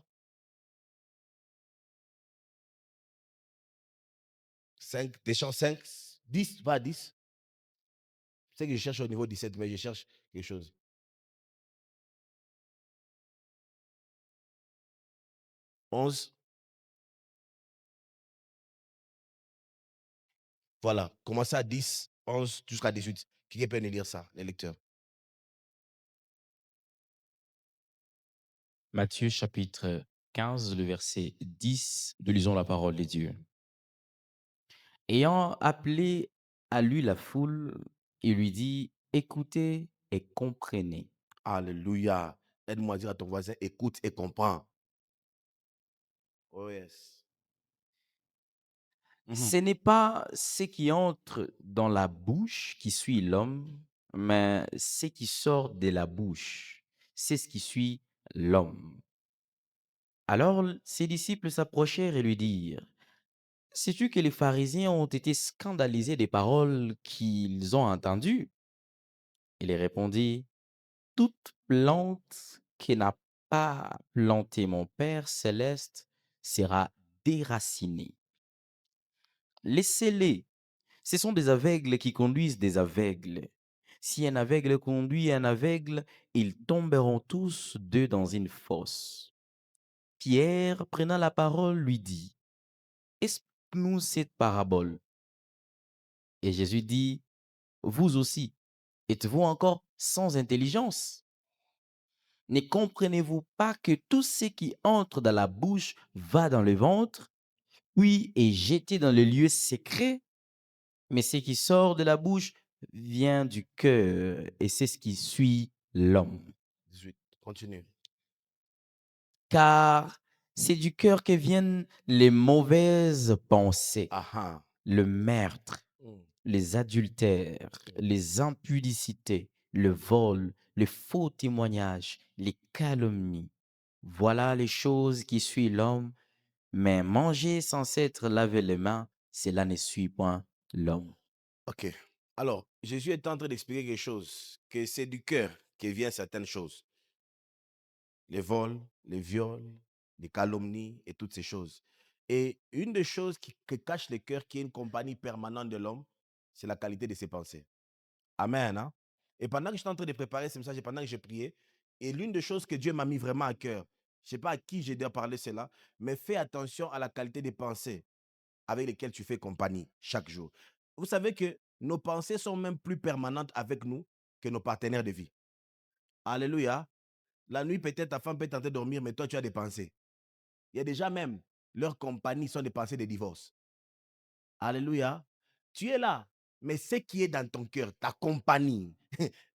5, Deschamps 5, 10, va à 10. C'est que je cherche au niveau 17, mais je cherche quelque chose. « 11. Voilà, commencez à 10, 11 jusqu'à 18. Qui peut nous lire ça, les lecteurs?
Matthieu chapitre 15, le verset 10, nous lisons la parole de Dieu. Ayant appelé à lui la foule, il lui dit, écoutez et comprenez.
Alléluia. Aide-moi à dire à ton voisin, écoute et comprends. Oh yes.
Ce n'est pas ce qui entre dans la bouche qui suit l'homme, mais ce qui sort de la bouche, c'est ce qui suit l'homme. Alors ses disciples s'approchèrent et lui dirent, sais-tu que les pharisiens ont été scandalisés des paroles qu'ils ont entendues? Il répondit, toute plante qui n'a pas planté mon Père céleste sera déracinée. Laissez-les. Ce sont des aveugles qui conduisent des aveugles. Si un aveugle conduit un aveugle, ils tomberont tous deux dans une fosse. Pierre, prenant la parole, lui dit, explique-nous cette parabole. Et Jésus dit, vous aussi, êtes-vous encore sans intelligence? Ne comprenez-vous pas que tout ce qui entre dans la bouche va dans le ventre, puis est jeté dans le lieu secret? Mais ce qui sort de la bouche vient du cœur, et c'est ce qui suit l'homme.
18. Continue.
Car c'est du cœur que viennent les mauvaises pensées,
Ah ah.
le meurtre,
Mm.
les adultères, les impudicités, le vol, le faux témoignage, les calomnies. Voilà les choses qui suivent l'homme, mais manger sans s'être lavé les mains, cela ne suit point l'homme.
Ok. Alors, Jésus est en train d'expliquer quelque chose, que c'est du cœur que viennent certaines choses. Les vols, les viols, les calomnies et toutes ces choses. Et une des choses que cache le cœur, qui est une compagnie permanente de l'homme, c'est la qualité de ses pensées. Amen. Hein? Et pendant que j'étais en train de préparer ce message, et pendant que j'ai prié, et l'une des choses que Dieu m'a mis vraiment à cœur, je ne sais pas à qui j'ai déjà parlé cela, mais fais attention à la qualité des pensées avec lesquelles tu fais compagnie chaque jour. Vous savez que nos pensées sont même plus permanentes avec nous que nos partenaires de vie. Alléluia. La nuit, peut-être ta femme peut tenter de dormir, mais toi, tu as des pensées. Il y a déjà même, leurs compagnies sont des pensées de divorce. Alléluia. Tu es là, mais ce qui est dans ton cœur, ta compagnie.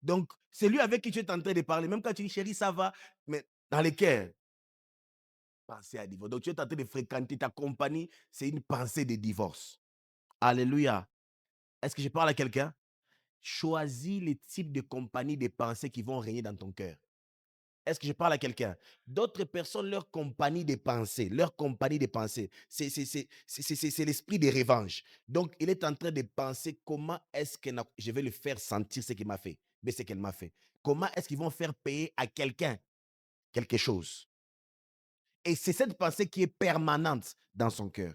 Donc, c'est lui avec qui tu es en train de parler. Même quand tu dis, chérie, ça va, mais dans le cœur, pensée à divorce. Donc, tu es en train de fréquenter ta compagnie, c'est une pensée de divorce. Alléluia. Est-ce que je parle à quelqu'un? Choisis les types de compagnie, de pensées qui vont régner dans ton cœur. Est-ce que je parle à quelqu'un? D'autres personnes, leur compagnie de pensée, c'est l'esprit de revanche. Donc, il est en train de penser comment est-ce que je vais le faire sentir ce qu'il m'a fait, mais ce qu'elle m'a fait. Comment est-ce qu'ils vont faire payer à quelqu'un quelque chose? Et c'est cette pensée qui est permanente dans son cœur.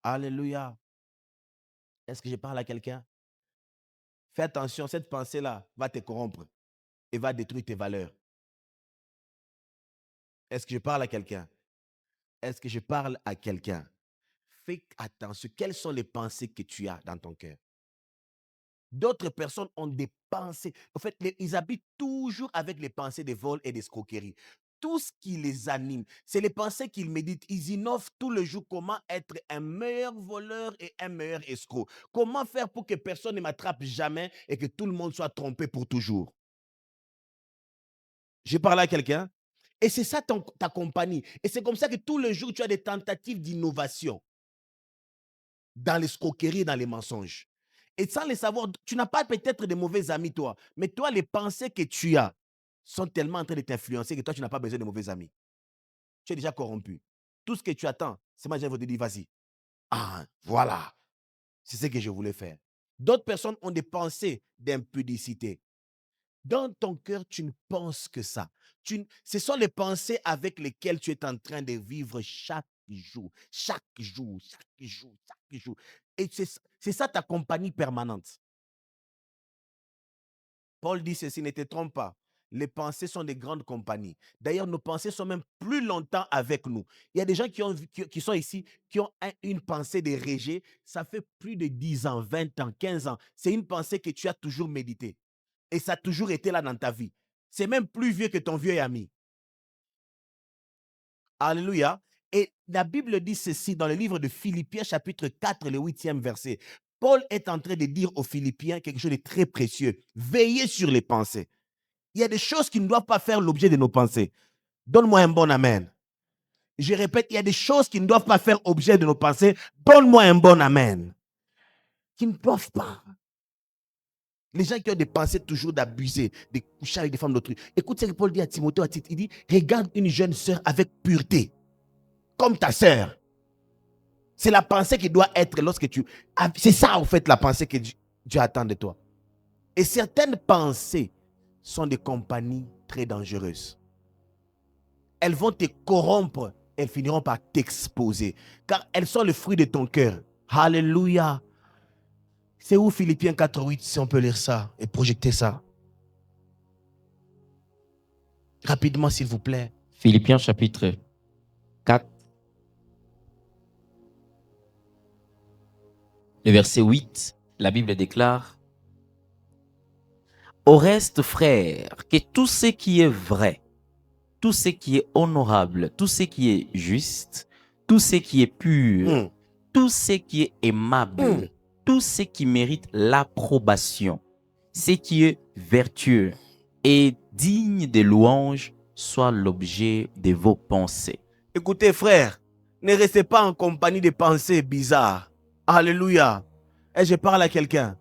Alléluia. Est-ce que je parle à quelqu'un? Fais attention, cette pensée-là va te corrompre et va détruire tes valeurs. Est-ce que je parle à quelqu'un? Est-ce que je parle à quelqu'un? Fais attention. Quelles sont les pensées que tu as dans ton cœur? D'autres personnes ont des pensées. En fait, ils habitent toujours avec les pensées de vol et d'escroquerie. Tout ce qui les anime, c'est les pensées qu'ils méditent. Ils innovent tout le jour comment être un meilleur voleur et un meilleur escroc. Comment faire pour que personne ne m'attrape jamais et que tout le monde soit trompé pour toujours. J'ai parlé à quelqu'un. Et c'est ça ta compagnie. Et c'est comme ça que tous les jours, tu as des tentatives d'innovation dans l'escroquerie et dans les mensonges. Et sans le savoir, tu n'as pas peut-être de mauvais amis, toi. Mais toi, les pensées que tu as sont tellement en train de t'influencer que toi, tu n'as pas besoin de mauvais amis. Tu es déjà corrompu. Tout ce que tu attends, c'est moi, je vais te dire, vas-y. Ah, voilà. C'est ce que je voulais faire. D'autres personnes ont des pensées d'impudicité. Dans ton cœur, tu ne penses que ça. Ce sont les pensées avec lesquelles tu es en train de vivre chaque jour, chaque jour, chaque jour, chaque jour. Et c'est ça ta compagnie permanente. Paul dit ceci, ne te trompe pas. Les pensées sont des grandes compagnies. D'ailleurs, nos pensées sont même plus longtemps avec nous. Il y a des gens qui sont ici, qui ont une pensée de rejet. Ça fait plus de 10 ans, 20 ans, 15 ans. C'est une pensée que tu as toujours méditée. Et ça a toujours été là dans ta vie. C'est même plus vieux que ton vieux ami. Alléluia. Et la Bible dit ceci dans le livre de Philippiens, chapitre 4, le 8e verset. Paul est en train de dire aux Philippiens quelque chose de très précieux. Veillez sur les pensées. Il y a des choses qui ne doivent pas faire l'objet de nos pensées. Donne-moi un bon amen. Je répète, il y a des choses qui ne doivent pas faire objet de nos pensées. Donne-moi un bon amen. Qui ne doivent pas. Les gens qui ont des pensées toujours d'abuser, de coucher avec des femmes d'autrui. Écoute ce que Paul dit à Timothée à titre. Il dit, regarde une jeune sœur avec pureté, comme ta sœur. C'est la pensée qui doit être lorsque tu... C'est ça, en fait, la pensée que Dieu attend de toi. Et certaines pensées sont des compagnies très dangereuses. Elles vont te corrompre. Elles finiront par t'exposer. Car elles sont le fruit de ton cœur. Alléluia. C'est où Philippiens 4:8, si on peut lire ça et projeter ça? Rapidement, s'il vous plaît.
Philippiens chapitre 4, le verset 8, la Bible déclare: Au reste, frères, que tout ce qui est vrai, tout ce qui est honorable, tout ce qui est juste, tout ce qui est pur,
Mm.
tout ce qui est aimable,
Mm.
tout ce qui mérite l'approbation, ce qui est vertueux et digne de louange, soit l'objet de vos pensées.
Écoutez, frère, ne restez pas en compagnie de pensées bizarres. Alléluia. Et je parle à quelqu'un.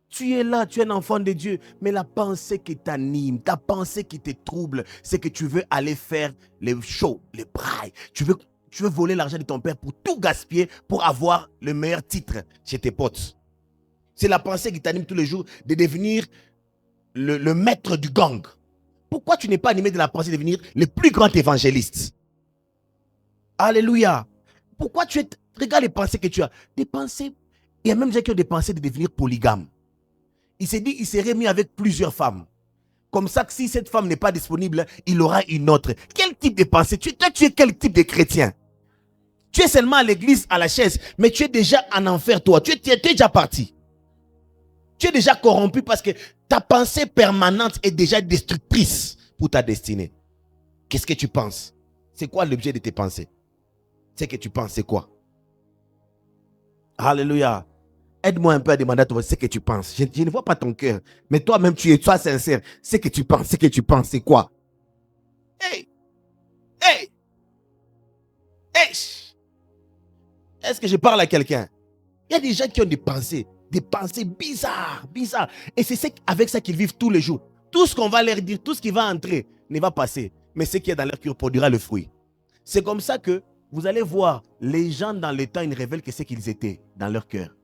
Tu es là, tu es un enfant de Dieu, mais la pensée qui t'anime, ta pensée qui te trouble, c'est que tu veux aller faire les shows, les brailles. Tu veux voler l'argent de ton père pour tout gaspiller, pour avoir le meilleur titre chez tes potes. C'est la pensée qui t'anime tous les jours de devenir le maître du gang. Pourquoi tu n'es pas animé de la pensée de devenir le plus grand évangéliste? Alléluia. Pourquoi tu es... Regarde les pensées que tu as. Des pensées... Il y a même des gens qui ont des pensées de devenir polygame. Il s'est dit, il serait mis avec plusieurs femmes. Comme ça, que si cette femme n'est pas disponible, il aura une autre. Quel type de pensée? Toi, tu es quel type de chrétien? Tu es seulement à l'église, à la chaise, mais tu es déjà en enfer, toi. Tu es déjà parti. Tu es déjà corrompu parce que ta pensée permanente est déjà destructrice pour ta destinée. Qu'est-ce que tu penses? C'est quoi l'objet de tes pensées? C'est que tu penses, c'est quoi? Alléluia. Aide-moi un peu à demander à toi ce que tu penses. Je ne vois pas ton cœur. Mais toi-même, sois sincère. Ce que tu penses, c'est quoi? Hey! Hey! Hey! Est-ce que je parle à quelqu'un? Il y a des gens qui ont des pensées bizarres. Et c'est avec ça qu'ils vivent tous les jours. Tout ce qu'on va leur dire, tout ce qui va entrer, ne va passer. Mais ce qui est dans leur cœur produira le fruit. C'est comme ça que vous allez voir, les gens dans le temps, ils ne révèlent que ce qu'ils étaient dans leur cœur.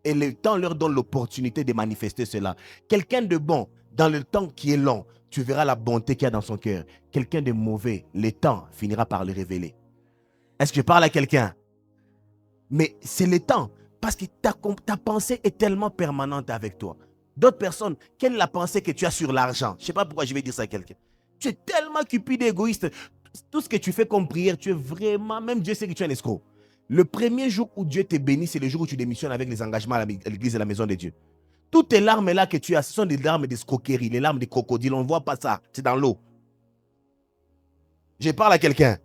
Et le temps leur donne l'opportunité de manifester cela. Quelqu'un de bon, dans le temps qui est long, tu verras la bonté qu'il y a dans son cœur. Quelqu'un de mauvais, le temps finira par le révéler. Est-ce que je parle à quelqu'un? Mais c'est le temps, parce que ta pensée est tellement permanente avec toi. D'autres personnes, quelle est la pensée que tu as sur l'argent? Je ne sais pas pourquoi je vais dire ça à quelqu'un. Tu es tellement cupide et égoïste. Tout ce que tu fais comme prière, tu es vraiment... Même Dieu sait que tu es un escroc. Le premier jour où Dieu te bénit, c'est le jour où tu démissionnes avec les engagements à l'église et à la maison de Dieu. Toutes tes larmes là que tu as, ce sont des larmes d'escroquerie, les larmes des crocodiles. On ne voit pas ça, c'est dans l'eau. Je parle à quelqu'un.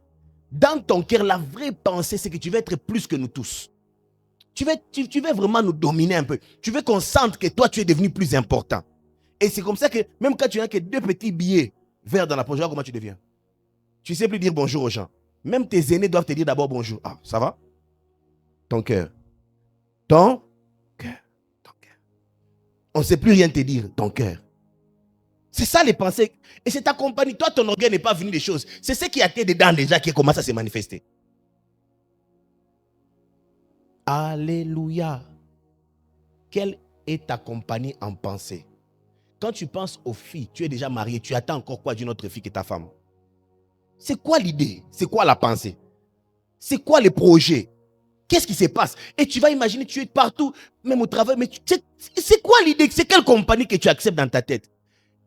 Dans ton cœur, la vraie pensée, c'est que tu veux être plus que nous tous. Tu veux vraiment nous dominer un peu. Tu veux qu'on sente que toi, tu es devenu plus important. Et c'est comme ça que, même quand tu n'as que 2 petits billets verts dans la poche, comment tu deviens? Tu ne sais plus dire bonjour aux gens. Même tes aînés doivent te dire d'abord bonjour. Ah, ça va? Ton cœur. Ton cœur. Ton cœur. On ne sait plus rien te dire. Ton cœur. C'est ça les pensées. Et c'est ta compagnie. Toi, ton orgueil n'est pas venu des choses. C'est ce qui a été dedans déjà qui commence à se manifester. Alléluia. Quelle est ta compagnie en pensée? Quand tu penses aux filles, tu es déjà marié, tu attends encore quoi d'une autre fille que ta femme? C'est quoi l'idée? C'est quoi la pensée? C'est quoi les projets? Qu'est-ce qui se passe? Et tu vas imaginer, tu es partout, même au travail, mais c'est quoi l'idée? C'est quelle compagnie que tu acceptes dans ta tête?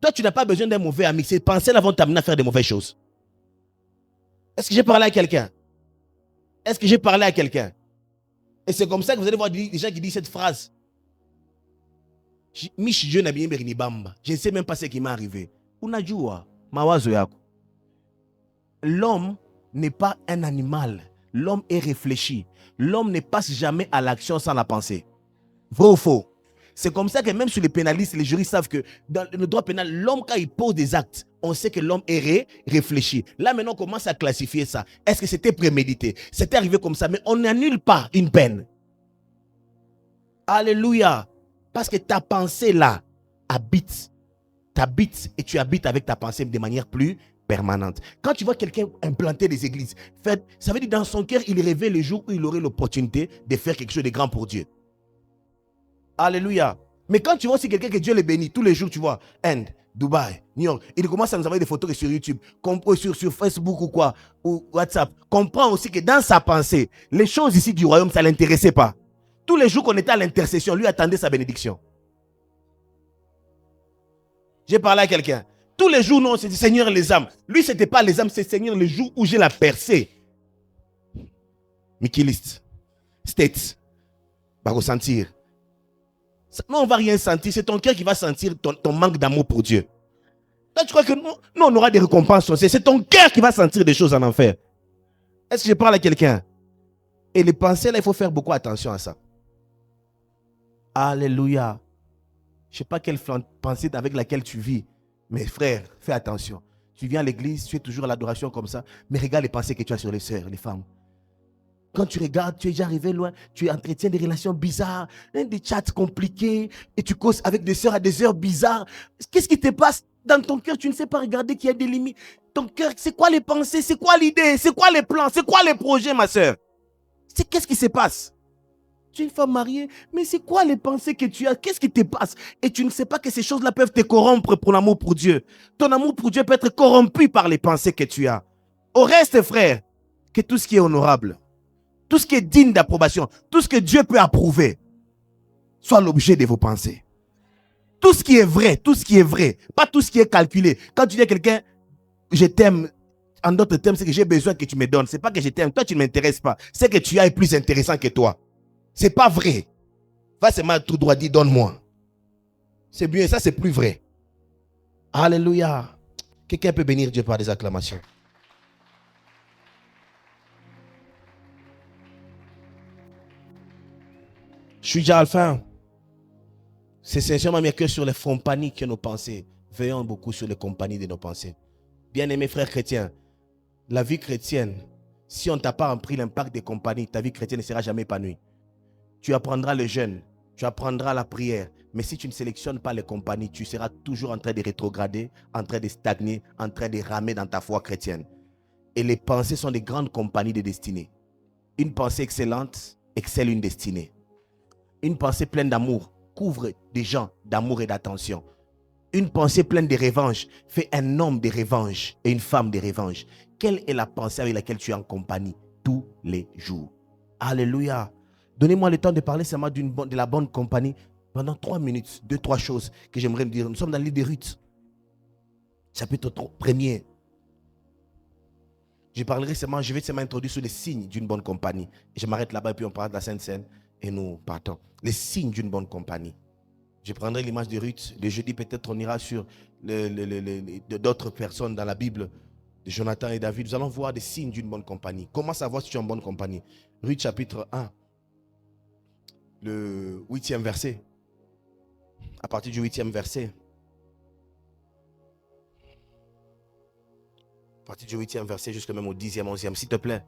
Toi, tu n'as pas besoin d'un mauvais ami. Ces pensées-là vont t'amener à faire des mauvaises choses. Est-ce que j'ai parlé à quelqu'un? Est-ce que j'ai parlé à quelqu'un? Et c'est comme ça que vous allez voir des gens qui disent cette phrase. Je ne sais même pas ce qui m'est arrivé. L'homme n'est pas un animal. L'homme est réfléchi. L'homme ne passe jamais à l'action sans la pensée. Vrai ou faux? C'est comme ça que même sur les pénalistes, les juristes savent que dans le droit pénal, l'homme, quand il pose des actes, on sait que l'homme est réfléchi. Là, maintenant, on commence à classifier ça. Est-ce que c'était prémédité? C'était arrivé comme ça, mais on n'annule pas une peine. Alléluia. Parce que ta pensée là t'habites et tu habites avec ta pensée de manière plus permanente. Quand tu vois quelqu'un implanter des églises, ça veut dire dans son cœur, il rêvait le jour où il aurait l'opportunité de faire quelque chose de grand pour Dieu. Alléluia. Mais quand tu vois aussi quelqu'un que Dieu le bénit, tous les jours, tu vois, Inde, Dubaï, New York, il commence à nous envoyer des photos sur YouTube, sur Facebook ou quoi, ou WhatsApp. Comprends aussi que dans sa pensée, les choses ici du royaume, ça ne l'intéressait pas. Tous les jours qu'on était à l'intercession, lui attendait sa bénédiction. J'ai parlé à quelqu'un. Tous les jours, nous, on s'est dit, Seigneur, les âmes. Lui, ce n'était pas les âmes, c'est Seigneur, le jour où j'ai la percée. Mickey List, States, va ressentir. Non, on ne va rien sentir. C'est ton cœur qui va sentir ton manque d'amour pour Dieu. Là, tu crois que nous, on aura des récompenses. C'est ton cœur qui va sentir des choses en enfer. Est-ce que je parle à quelqu'un? Et les pensées, là, il faut faire beaucoup attention à ça. Alléluia. Je ne sais pas quelle pensée avec laquelle tu vis. Mais frère, fais attention. Tu viens à l'église, tu es toujours à l'adoration comme ça. Mais regarde les pensées que tu as sur les sœurs, les femmes. Quand tu regardes, tu es déjà arrivé loin, tu entretiens des relations bizarres, des chats compliqués, et tu causes avec des sœurs à des heures bizarres. Qu'est-ce qui te passe dans ton cœur? Tu ne sais pas regarder qu'il y a des limites. Ton cœur, c'est quoi les pensées? C'est quoi l'idée? C'est quoi les plans? C'est quoi les projets, ma sœur? Qu'est-ce qui se passe? Tu es une femme mariée, mais c'est quoi les pensées que tu as? Qu'est-ce qui te passe? Et tu ne sais pas que ces choses-là peuvent te corrompre pour l'amour pour Dieu. Ton amour pour Dieu peut être corrompu par les pensées que tu as. Au reste, frère, que tout ce qui est honorable, tout ce qui est digne d'approbation, tout ce que Dieu peut approuver, soit l'objet de vos pensées. Tout ce qui est vrai, pas tout ce qui est calculé. Quand tu dis à quelqu'un, je t'aime, en d'autres termes, c'est que j'ai besoin que tu me donnes. C'est pas que je t'aime, toi tu ne m'intéresses pas. C'est que tu as est plus intéressant que toi. C'est pas vrai. Va seulement tout droit dire, donne-moi. C'est mieux, ça c'est plus vrai. Alléluia. Quelqu'un peut bénir Dieu par des acclamations. Je suis déjà à la fin. C'est sincèrement mieux que sur les compagnies que nos pensées. Veillons beaucoup sur les compagnies de nos pensées. Bien-aimés frères chrétiens, la vie chrétienne, si on ne t'a pas appris l'impact des compagnies, ta vie chrétienne ne sera jamais épanouie. Tu apprendras le jeûne, tu apprendras la prière, mais si tu ne sélectionnes pas les compagnies, tu seras toujours en train de rétrograder, en train de stagner, en train de ramer dans ta foi chrétienne. Et les pensées sont des grandes compagnies de destinée. Une pensée excellente excelle une destinée. Une pensée pleine d'amour couvre des gens d'amour et d'attention. Une pensée pleine de revanche fait un homme de revanche et une femme de revanche. Quelle est la pensée avec laquelle tu es en compagnie tous les jours? Alléluia. Donnez-moi le temps de parler seulement de la bonne compagnie pendant 3 minutes. 2-3 choses que j'aimerais me dire. Nous sommes dans le livre de Ruth. Chapitre 1er. Je vais seulement introduire sur les signes d'une bonne compagnie. Et je m'arrête là-bas et puis on parle de la Sainte Seine et nous partons. Les signes d'une bonne compagnie. Je prendrai l'image de Ruth. Le jeudi, peut-être, on ira sur d'autres personnes dans la Bible, de Jonathan et David. Nous allons voir des signes d'une bonne compagnie. Comment savoir si tu es en bonne compagnie? Ruth, chapitre 1, le 8e verset. À partir du 8e verset. À partir du 8e verset jusqu'à même au 10e, 11e, s'il te plaît.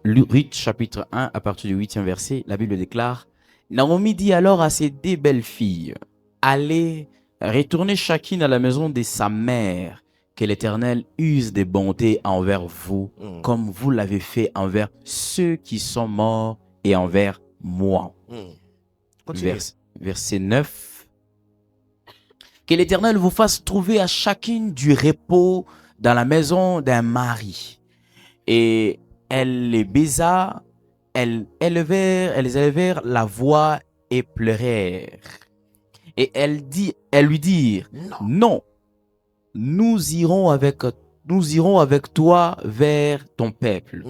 Ruth, chapitre 1, à partir du 8e verset, la Bible déclare: Naomi dit alors à ses 2 belles filles, allez, retournez chacune à la maison de sa mère, que l'Éternel use de bonté envers vous, comme vous l'avez fait envers ceux qui sont morts et envers moi. Verset 9. Que l'Éternel vous fasse trouver à chacune du repos dans la maison d'un mari. Et elles les baisa, elles élevèrent la voix et pleurèrent. Et elles lui dirent, non, nous irons avec toi vers ton peuple.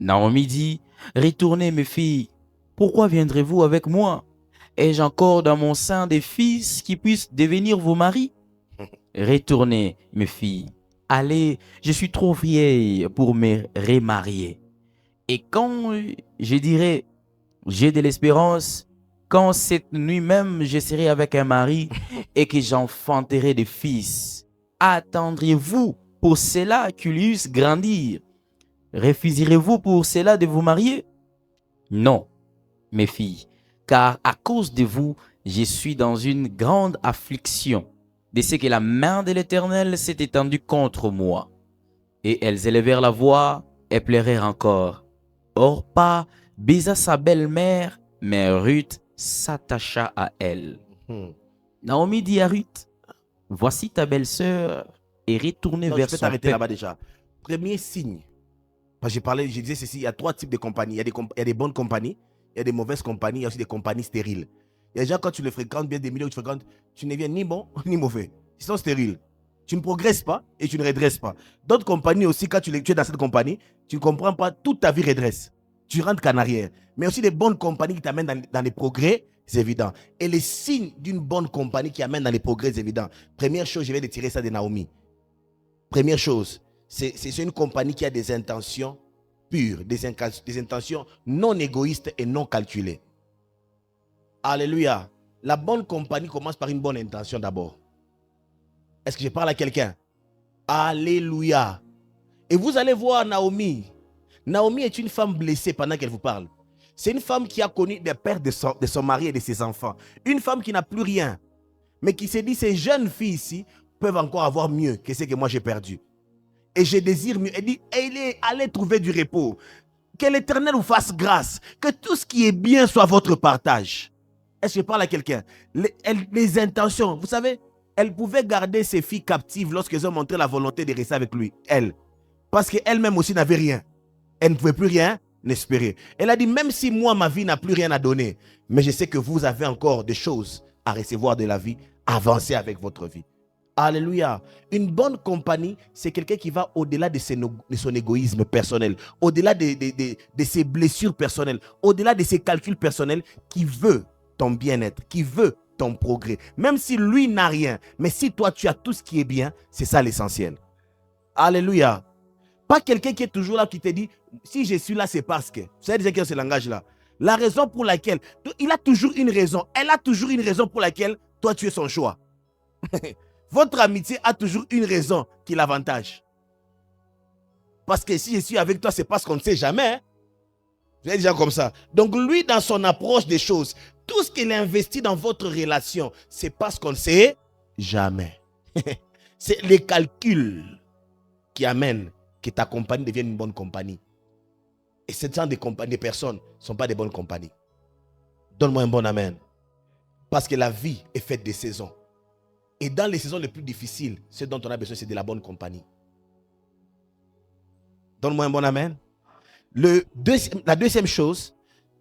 Naomi dit, retournez mes filles, pourquoi viendrez-vous avec moi? Ai-je encore dans mon sein des fils qui puissent devenir vos maris? Retournez mes filles, allez, je suis trop vieille pour me remarier. Et quand je dirai, j'ai de l'espérance, quand cette nuit même je serai avec un mari et que j'enfanterai des fils, attendriez-vous pour cela qu'ils eussent grandir? Refuserez-vous pour cela de vous marier? Non, mes filles, car à cause de vous, je suis dans une grande affliction, de ce que la main de l'Éternel s'est étendue contre moi. Et elles élevèrent la voix et pleurèrent encore. Orpa baisa sa belle-mère, mais Ruth s'attacha à elle. Naomi dit à Ruth, voici ta belle-sœur, et retournez vers son peuple.
T'arrêter là-bas déjà. Premier signe. Parce que je disais ceci, il y a 3 types de compagnies. Il y a des bonnes compagnies, il y a des mauvaises compagnies, il y a aussi des compagnies stériles. Il y a des gens, quand tu les fréquentes, bien des milieux où tu fréquentes, tu ne viens ni bon ni mauvais. Ils sont stériles. Tu ne progresses pas et tu ne redresses pas. D'autres compagnies aussi, quand tu es dans cette compagnie, tu ne comprends pas, toute ta vie redresse. Tu rentres qu'en arrière. Mais aussi des bonnes compagnies qui t'amènent dans les progrès évidents. Et les signes d'une bonne compagnie qui amène dans les progrès évidents. Première chose, je vais tirer ça de Naomi. Première chose, c'est une compagnie qui a des intentions pures, des intentions non égoïstes et non calculées. Alléluia. La bonne compagnie commence par une bonne intention d'abord. Est-ce que je parle à quelqu'un? Alléluia. Et vous allez voir Naomi. Naomi est une femme blessée pendant qu'elle vous parle. C'est une femme qui a connu des pertes de son mari et de ses enfants. Une femme qui n'a plus rien. Mais qui s'est dit, ces jeunes filles ici peuvent encore avoir mieux que ce que moi j'ai perdu. Et je désire mieux. Elle dit, allez trouver du repos. Que l'Éternel vous fasse grâce. Que tout ce qui est bien soit votre partage. Est-ce que je parle à quelqu'un? Les intentions, vous savez, elle pouvait garder ses filles captives lorsqu'elles ont montré la volonté de rester avec lui. Elle. Parce qu'elle-même aussi n'avait rien. Elle ne pouvait plus rien espérer. Elle a dit, même si moi, ma vie n'a plus rien à donner, mais je sais que vous avez encore des choses à recevoir de la vie, avancez avec votre vie. Alléluia. Une bonne compagnie, c'est quelqu'un qui va au-delà de son égoïsme personnel, au-delà de ses blessures personnelles, au-delà de ses calculs personnels, qui veut ton bien-être, qui veut ton progrès. Même si lui n'a rien, mais si toi tu as tout ce qui est bien, c'est ça l'essentiel. Alléluia. Pas quelqu'un qui est toujours là qui te dit, si je suis là, c'est parce que. Vous savez déjà quel est ce langage-là? La raison pour laquelle, il a toujours une raison. Elle a toujours une raison pour laquelle toi tu es son choix. Votre amitié a toujours une raison qui l'avantage. Parce que si je suis avec toi, c'est parce qu'on ne sait jamais. Vous êtes déjà comme ça. Donc lui, dans son approche des choses, tout ce qu'il investit dans votre relation, c'est parce qu'on ne sait jamais. C'est les calculs qui amènent que ta compagnie devienne une bonne compagnie. Et ce genre de personnes ne sont pas des bonnes compagnies. Donne-moi un bon amen. Parce que la vie est faite de saisons. Et dans les saisons les plus difficiles, ce dont on a besoin, c'est de la bonne compagnie. Donne-moi un bon amen. La deuxième chose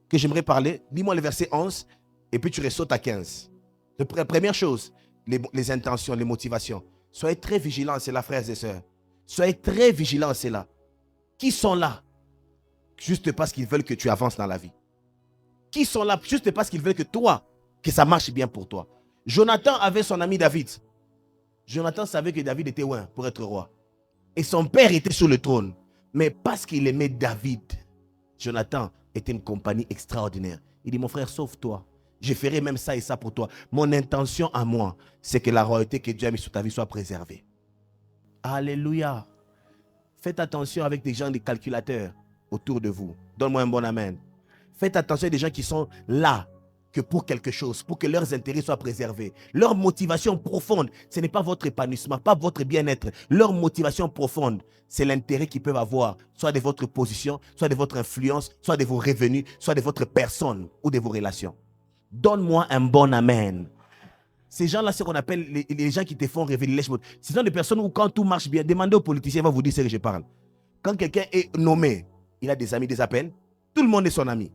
que j'aimerais parler, dis-moi le verset 11, et puis tu ressautes à 15. La première chose, les intentions, les motivations. Soyez très vigilants à cela, frères et sœurs. Soyez très vigilants à cela. Qui sont là juste parce qu'ils veulent que tu avances dans la vie? Qui sont là juste parce qu'ils veulent que toi, que ça marche bien pour toi? Jonathan avait son ami David. Jonathan savait que David était loin pour être roi. Et son père était sur le trône. Mais parce qu'il aimait David, Jonathan était une compagnie extraordinaire. Il dit, mon frère, sauve-toi. Je ferai même ça et ça pour toi. Mon intention à moi, c'est que la royauté que Dieu a mise sur ta vie soit préservée. Alléluia. Faites attention avec des gens, des calculateurs autour de vous. Donne-moi un bon amen. Faites attention à des gens qui sont là que pour quelque chose, pour que leurs intérêts soient préservés. Leur motivation profonde, ce n'est pas votre épanouissement, pas votre bien-être. Leur motivation profonde, c'est l'intérêt qu'ils peuvent avoir, soit de votre position, soit de votre influence, soit de vos revenus, soit de votre personne ou de vos relations. Donne-moi un bon amen. Ces gens-là, c'est ce qu'on appelle les gens qui te font rêver. Ce sont des personnes où quand tout marche bien, demandez aux politiciens, ils vont vous dire ce que je parle. Quand quelqu'un est nommé, il a des amis, des appels, tout le monde est son ami.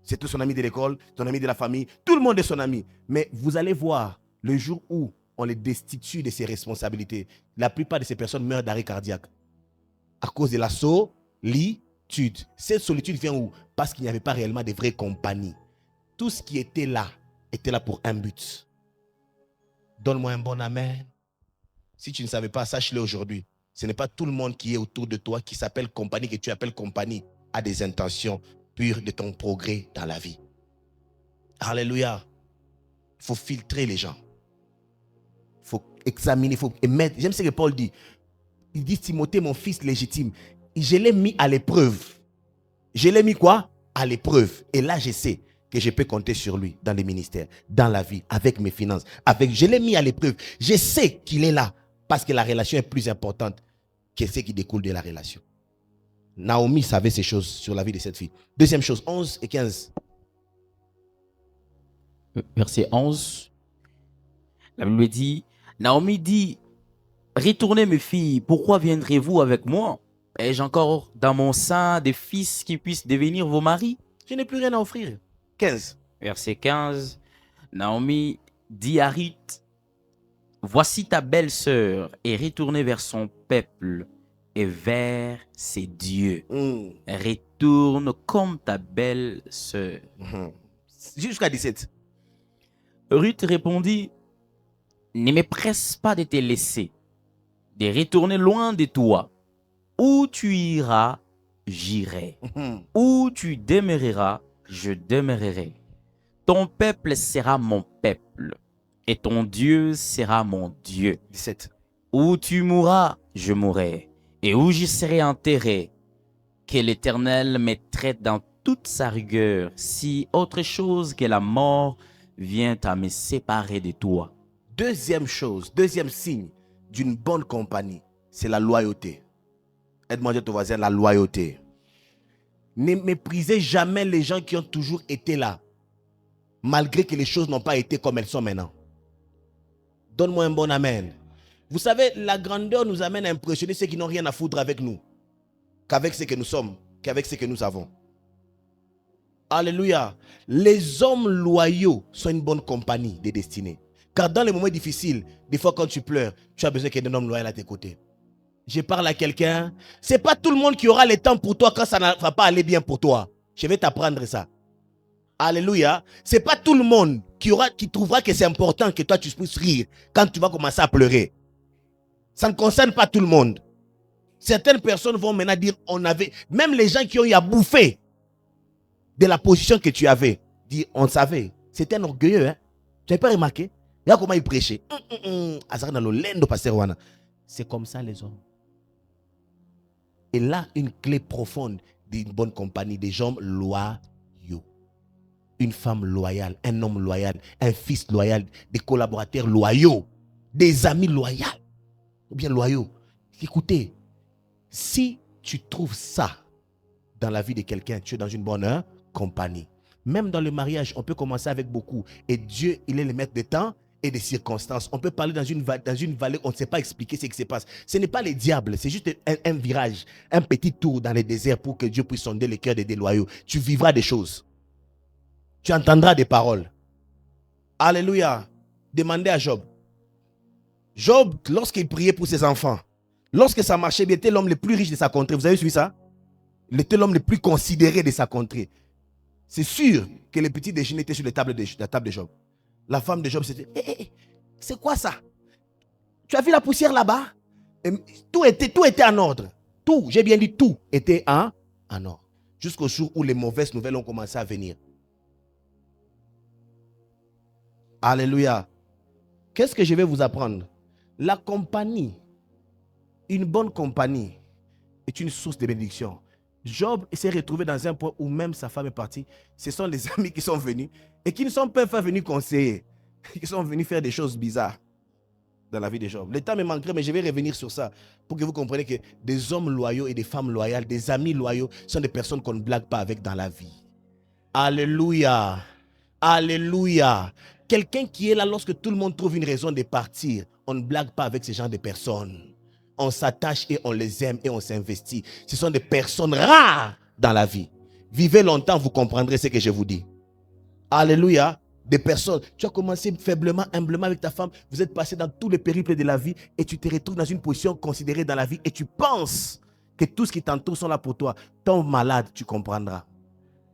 C'est tout son ami de l'école, son ami de la famille, tout le monde est son ami. Mais vous allez voir, le jour où on les destitue de ses responsabilités, la plupart de ces personnes meurent d'arrêt cardiaque. À cause de la solitude. Cette solitude vient où? Parce qu'il n'y avait pas réellement de vraies compagnies. Tout ce qui était là pour un but. Donne-moi un bon amen. Si tu ne savais pas, sache-le aujourd'hui. Ce n'est pas tout le monde qui est autour de toi, qui s'appelle compagnie, que tu appelles compagnie, a des intentions pure de ton progrès dans la vie. Alléluia. Il faut filtrer les gens. Il faut examiner, il faut émettre. J'aime ce que Paul dit. Il dit, Timothée, mon fils légitime, je l'ai mis à l'épreuve. Je l'ai mis quoi? À l'épreuve. Et là, je sais que je peux compter sur lui dans les ministères, dans la vie, avec mes finances. Je l'ai mis à l'épreuve. Je sais qu'il est là parce que la relation est plus importante que ce qui découle de la relation. Naomi savait ces choses sur la vie de cette fille. Deuxième chose, 11 et 15.
Verset 11, la Bible dit, Naomi dit, retournez mes filles, pourquoi viendrez-vous avec moi? Ai-je encore dans mon sein des fils qui puissent devenir vos maris?
Je n'ai plus rien à offrir. 15.
Verset 15, Naomi dit à Ruth, voici ta belle-sœur est retournée vers son peuple et vers ses dieux. Retourne comme ta belle-sœur.
Jusqu'à 17.
Ruth répondit, ne me presse pas de te laisser, de retourner loin de toi. Où tu iras, j'irai. Où tu demeureras, je demeurerai. Ton peuple sera mon peuple, et ton Dieu sera mon Dieu.
17.
Où tu mourras, je mourrai, et où je serai enterré. Que l'Éternel me traite dans toute sa rigueur, si autre chose que la mort vient à me séparer de toi.
Deuxième chose, deuxième signe d'une bonne compagnie, c'est la loyauté. Aide-moi à dire à ton voisin, la loyauté. Ne méprisez jamais les gens qui ont toujours été là, malgré que les choses n'ont pas été comme elles sont maintenant. Donne-moi un bon amen. Vous savez, la grandeur nous amène à impressionner ceux qui n'ont rien à foutre avec nous, qu'avec ce que nous sommes, qu'avec ce que nous avons. Alléluia. Les hommes loyaux sont une bonne compagnie de destinée. Car dans les moments difficiles, des fois quand tu pleures, tu as besoin qu'il y ait un homme loyal à tes côtés. Je parle à quelqu'un. Ce n'est pas tout le monde qui aura le temps pour toi quand ça ne va pas aller bien pour toi. Je vais t'apprendre ça. Alléluia. Ce n'est pas tout le monde qui trouvera que c'est important que toi tu puisses rire quand tu vas commencer à pleurer. Ça ne concerne pas tout le monde. Certaines personnes vont maintenant dire, même les gens qui ont eu à bouffer de la position que tu avais, dire, on savait. C'était un orgueilleux. Hein? Tu n'avais pas remarqué? Regarde comment il prêchait. C'est comme ça les hommes. Et là, une clé profonde d'une bonne compagnie, des hommes loyaux. Une femme loyale, un homme loyal, un fils loyal, des collaborateurs loyaux, des amis loyaux, ou bien loyaux. Écoutez, si tu trouves ça dans la vie de quelqu'un, tu es dans une bonne compagnie. Même dans le mariage, on peut commencer avec beaucoup. Et Dieu, il est le maître des temps et des circonstances. On peut parler dans une vallée, on ne sait pas expliquer ce qui se passe. Ce n'est pas les diables, c'est juste un virage, un petit tour dans le désert pour que Dieu puisse sonder le cœur des déloyaux. Tu vivras des choses. Tu entendras des paroles. Alléluia. Demandez à Job. Job, lorsqu'il priait pour ses enfants, lorsque ça marchait bien, il était l'homme le plus riche de sa contrée. Vous avez suivi ça? Il était l'homme le plus considéré de sa contrée. C'est sûr que les petits déjeuners étaient sur la table de Job. La femme de Job s'était dit, c'est quoi ça? Tu as vu la poussière là-bas? Tout était en ordre. Tout, j'ai bien dit tout était en ordre. Jusqu'au jour où les mauvaises nouvelles ont commencé à venir. Alléluia. Qu'est-ce que je vais vous apprendre? La compagnie, une bonne compagnie, est une source de bénédiction. Job s'est retrouvé dans un point où même sa femme est partie. Ce sont les amis qui sont venus et qui ne sont pas venus conseiller, qui sont venus faire des choses bizarres dans la vie de Job. Le temps me manquerait, mais je vais revenir sur ça pour que vous compreniez que des hommes loyaux et des femmes loyales, des amis loyaux sont des personnes qu'on ne blague pas avec dans la vie. Alléluia. Alléluia. Quelqu'un qui est là lorsque tout le monde trouve une raison de partir, on ne blague pas avec ce genre de personnes. On s'attache et on les aime et on s'investit. Ce sont des personnes rares dans la vie. Vivez longtemps, vous comprendrez ce que je vous dis. Alléluia. Des personnes, tu as commencé faiblement, humblement avec ta femme, vous êtes passé dans tous les périples de la vie et tu te retrouves dans une position considérée dans la vie et tu penses que tout ce qui t'entoure sont là pour toi. Tombe malade, tu comprendras.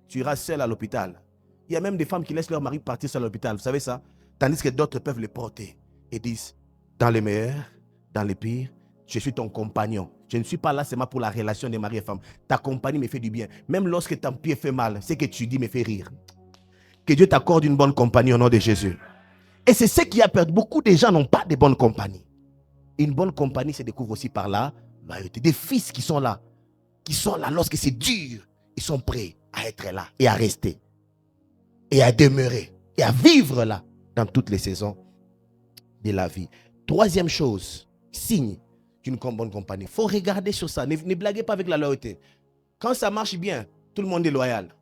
Tu iras seul à l'hôpital. Il y a même des femmes qui laissent leur mari partir seul à l'hôpital, vous savez ça? Tandis que d'autres peuvent les porter et disent, dans les meilleurs, dans les pires, je suis ton compagnon. Je ne suis pas là seulement pour la relation de mari et femme. Ta compagnie me fait du bien. Même lorsque ton pied fait mal, ce que tu dis me fait rire. Que Dieu t'accorde une bonne compagnie au nom de Jésus. Et c'est ce qui a perdu. Beaucoup de gens n'ont pas de bonne compagnie. Une bonne compagnie se découvre aussi par la loyauté. Des fils qui sont là lorsque c'est dur, ils sont prêts à être là et à rester. Et à demeurer. Et à vivre là dans toutes les saisons de la vie. Troisième chose, signe d'une bonne compagnie. Il faut regarder sur ça. Ne blaguez pas avec la loyauté. Quand ça marche bien, tout le monde est loyal.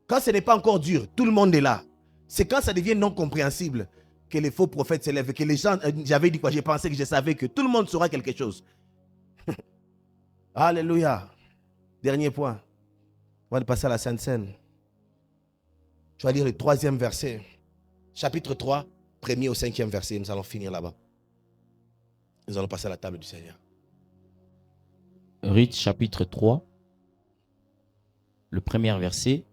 Quand ce n'est pas encore dur, tout le monde est là. C'est quand ça devient non compréhensible que les faux prophètes s'élèvent, que les gens, j'avais dit quoi, j'ai pensé que je savais que tout le monde saura quelque chose. Alléluia. Dernier point. On va passer à la Sainte Seine. Je vais lire le 3e verset. Chapitre 3, 1er au 5e verset. Nous allons finir là-bas. Nous allons passer à la table du Seigneur.
Ruth chapitre 3, le premier verset.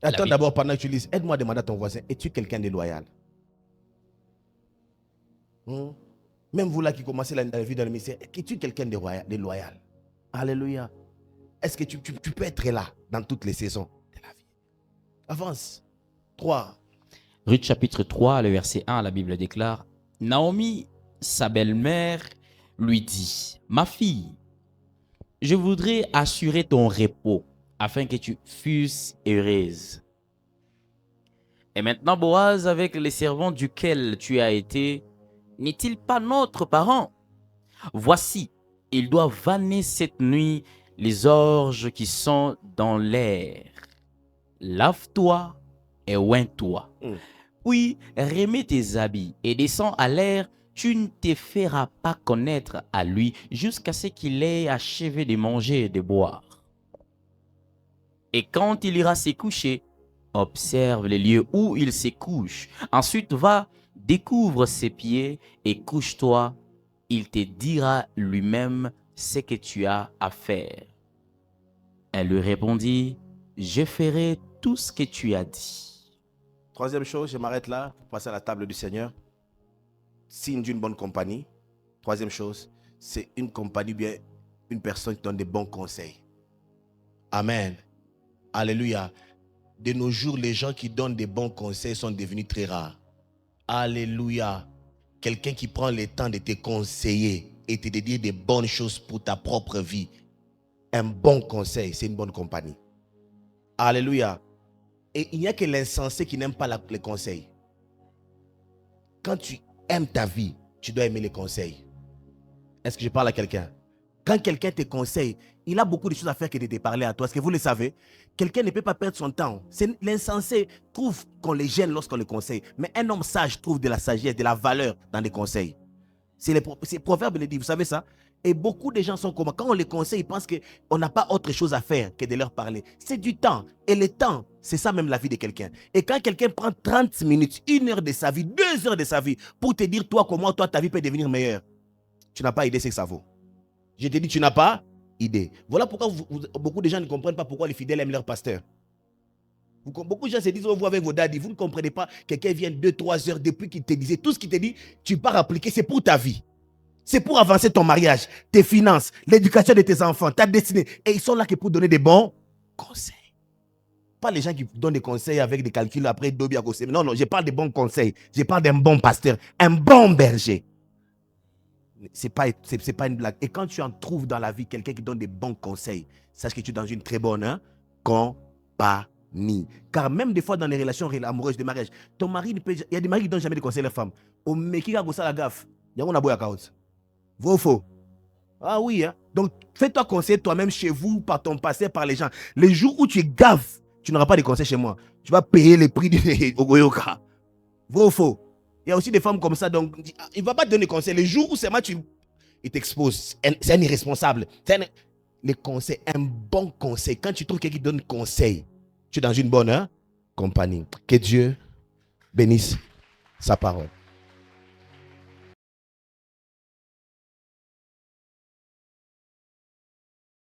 Attends
Bible-
d'abord, pendant que tu lises, aide-moi à demander à ton voisin, es-tu quelqu'un de loyal? Même vous là qui commencez la vie dans le ministère, es-tu quelqu'un de loyal? Alléluia. Est-ce que tu peux être là dans toutes les saisons de la vie? Avance. 3.
Ruth chapitre 3, le verset 1, la Bible déclare, Naomi, sa belle-mère, lui dit, ma fille, je voudrais assurer ton repos afin que tu fusses heureuse. Et maintenant, Boaz, avec les servants duquel tu as été, n'est-il pas notre parent? Voici, il doit vanner cette nuit les orges qui sont dans l'air. Lave-toi et oins-toi. Puis remets tes habits et descends à l'air. Tu ne te feras pas connaître à lui jusqu'à ce qu'il ait achevé de manger et de boire. Et quand il ira se coucher, observe les lieux où il se couche. Ensuite, va, découvre ses pieds et couche-toi. Il te dira lui-même ce que tu as à faire. Elle lui répondit, je ferai tout ce que tu as dit.
Troisième chose, je m'arrête là pour passer à la table du Seigneur. Signe d'une bonne compagnie. Troisième chose, c'est une compagnie, bien une personne qui donne des bons conseils. Amen. Alléluia. De nos jours, les gens qui donnent des bons conseils sont devenus très rares. Alléluia. Quelqu'un qui prend le temps de te conseiller et te dire des bonnes choses pour ta propre vie. Un bon conseil, c'est une bonne compagnie. Alléluia. Et il n'y a que l'insensé qui n'aime pas les conseils. Quand tu aimes ta vie, tu dois aimer les conseils. Est-ce que je parle à quelqu'un? Quand quelqu'un te conseille, il a beaucoup de choses à faire que de te parler à toi. Est-ce que vous le savez? Quelqu'un ne peut pas perdre son temps. L'insensé trouve qu'on les gêne lorsqu'on le conseille. Mais un homme sage trouve de la sagesse, de la valeur dans les conseils. C'est Proverbe le dit, vous savez ça? Et beaucoup de gens sont comme, quand on les conseille, ils pensent qu'on n'a pas autre chose à faire que de leur parler. C'est du temps. Et le temps, c'est ça même la vie de quelqu'un. Et quand quelqu'un prend 30 minutes, 1 heure de sa vie, 2 heures de sa vie, pour te dire, toi, comment toi, ta vie peut devenir meilleure, tu n'as pas idée ce que ça vaut. Je te dis, tu n'as pas idée. Voilà pourquoi beaucoup de gens ne comprennent pas pourquoi les fidèles aiment leur pasteur. Beaucoup de gens se disent, oh, vous avec vos daddies, vous ne comprenez pas, quelqu'un vient 2-3 heures depuis qu'il te disait, tout ce qu'il te dit, tu pars appliquer, c'est pour ta vie. C'est pour avancer ton mariage, tes finances, l'éducation de tes enfants, ta destinée. Et ils sont là que pour donner des bons conseils. Pas les gens qui donnent des conseils avec des calculs après Dobi à côté. Non, je parle de bons conseils. Je parle d'un bon pasteur, un bon berger. C'est pas une blague. Et quand tu en trouves dans la vie quelqu'un qui donne des bons conseils, sache que tu es dans une très bonne compagnie. Car même des fois dans les relations amoureuses de mariage, ton mari, il y a des maris qui ne donnent jamais de conseils à leur femme. Au mec qui a gossé la gaffe, il y a un aboy à cause. Vrai ou faux? Ah oui, hein? Donc fais-toi conseiller toi-même chez vous, par ton passé, par les gens. Les jours où tu es gaffe, tu n'auras pas de conseils chez moi. Tu vas payer les prix du Ogoyoka. Vrai ou faux? Il y a aussi des femmes comme ça, donc il ne va pas te donner conseils. Les jours où c'est moi, il t'expose. C'est un irresponsable. Les conseils, un bon conseil. Quand tu trouves quelqu'un qui donne conseil, tu es dans une bonne compagnie. Que Dieu bénisse sa parole.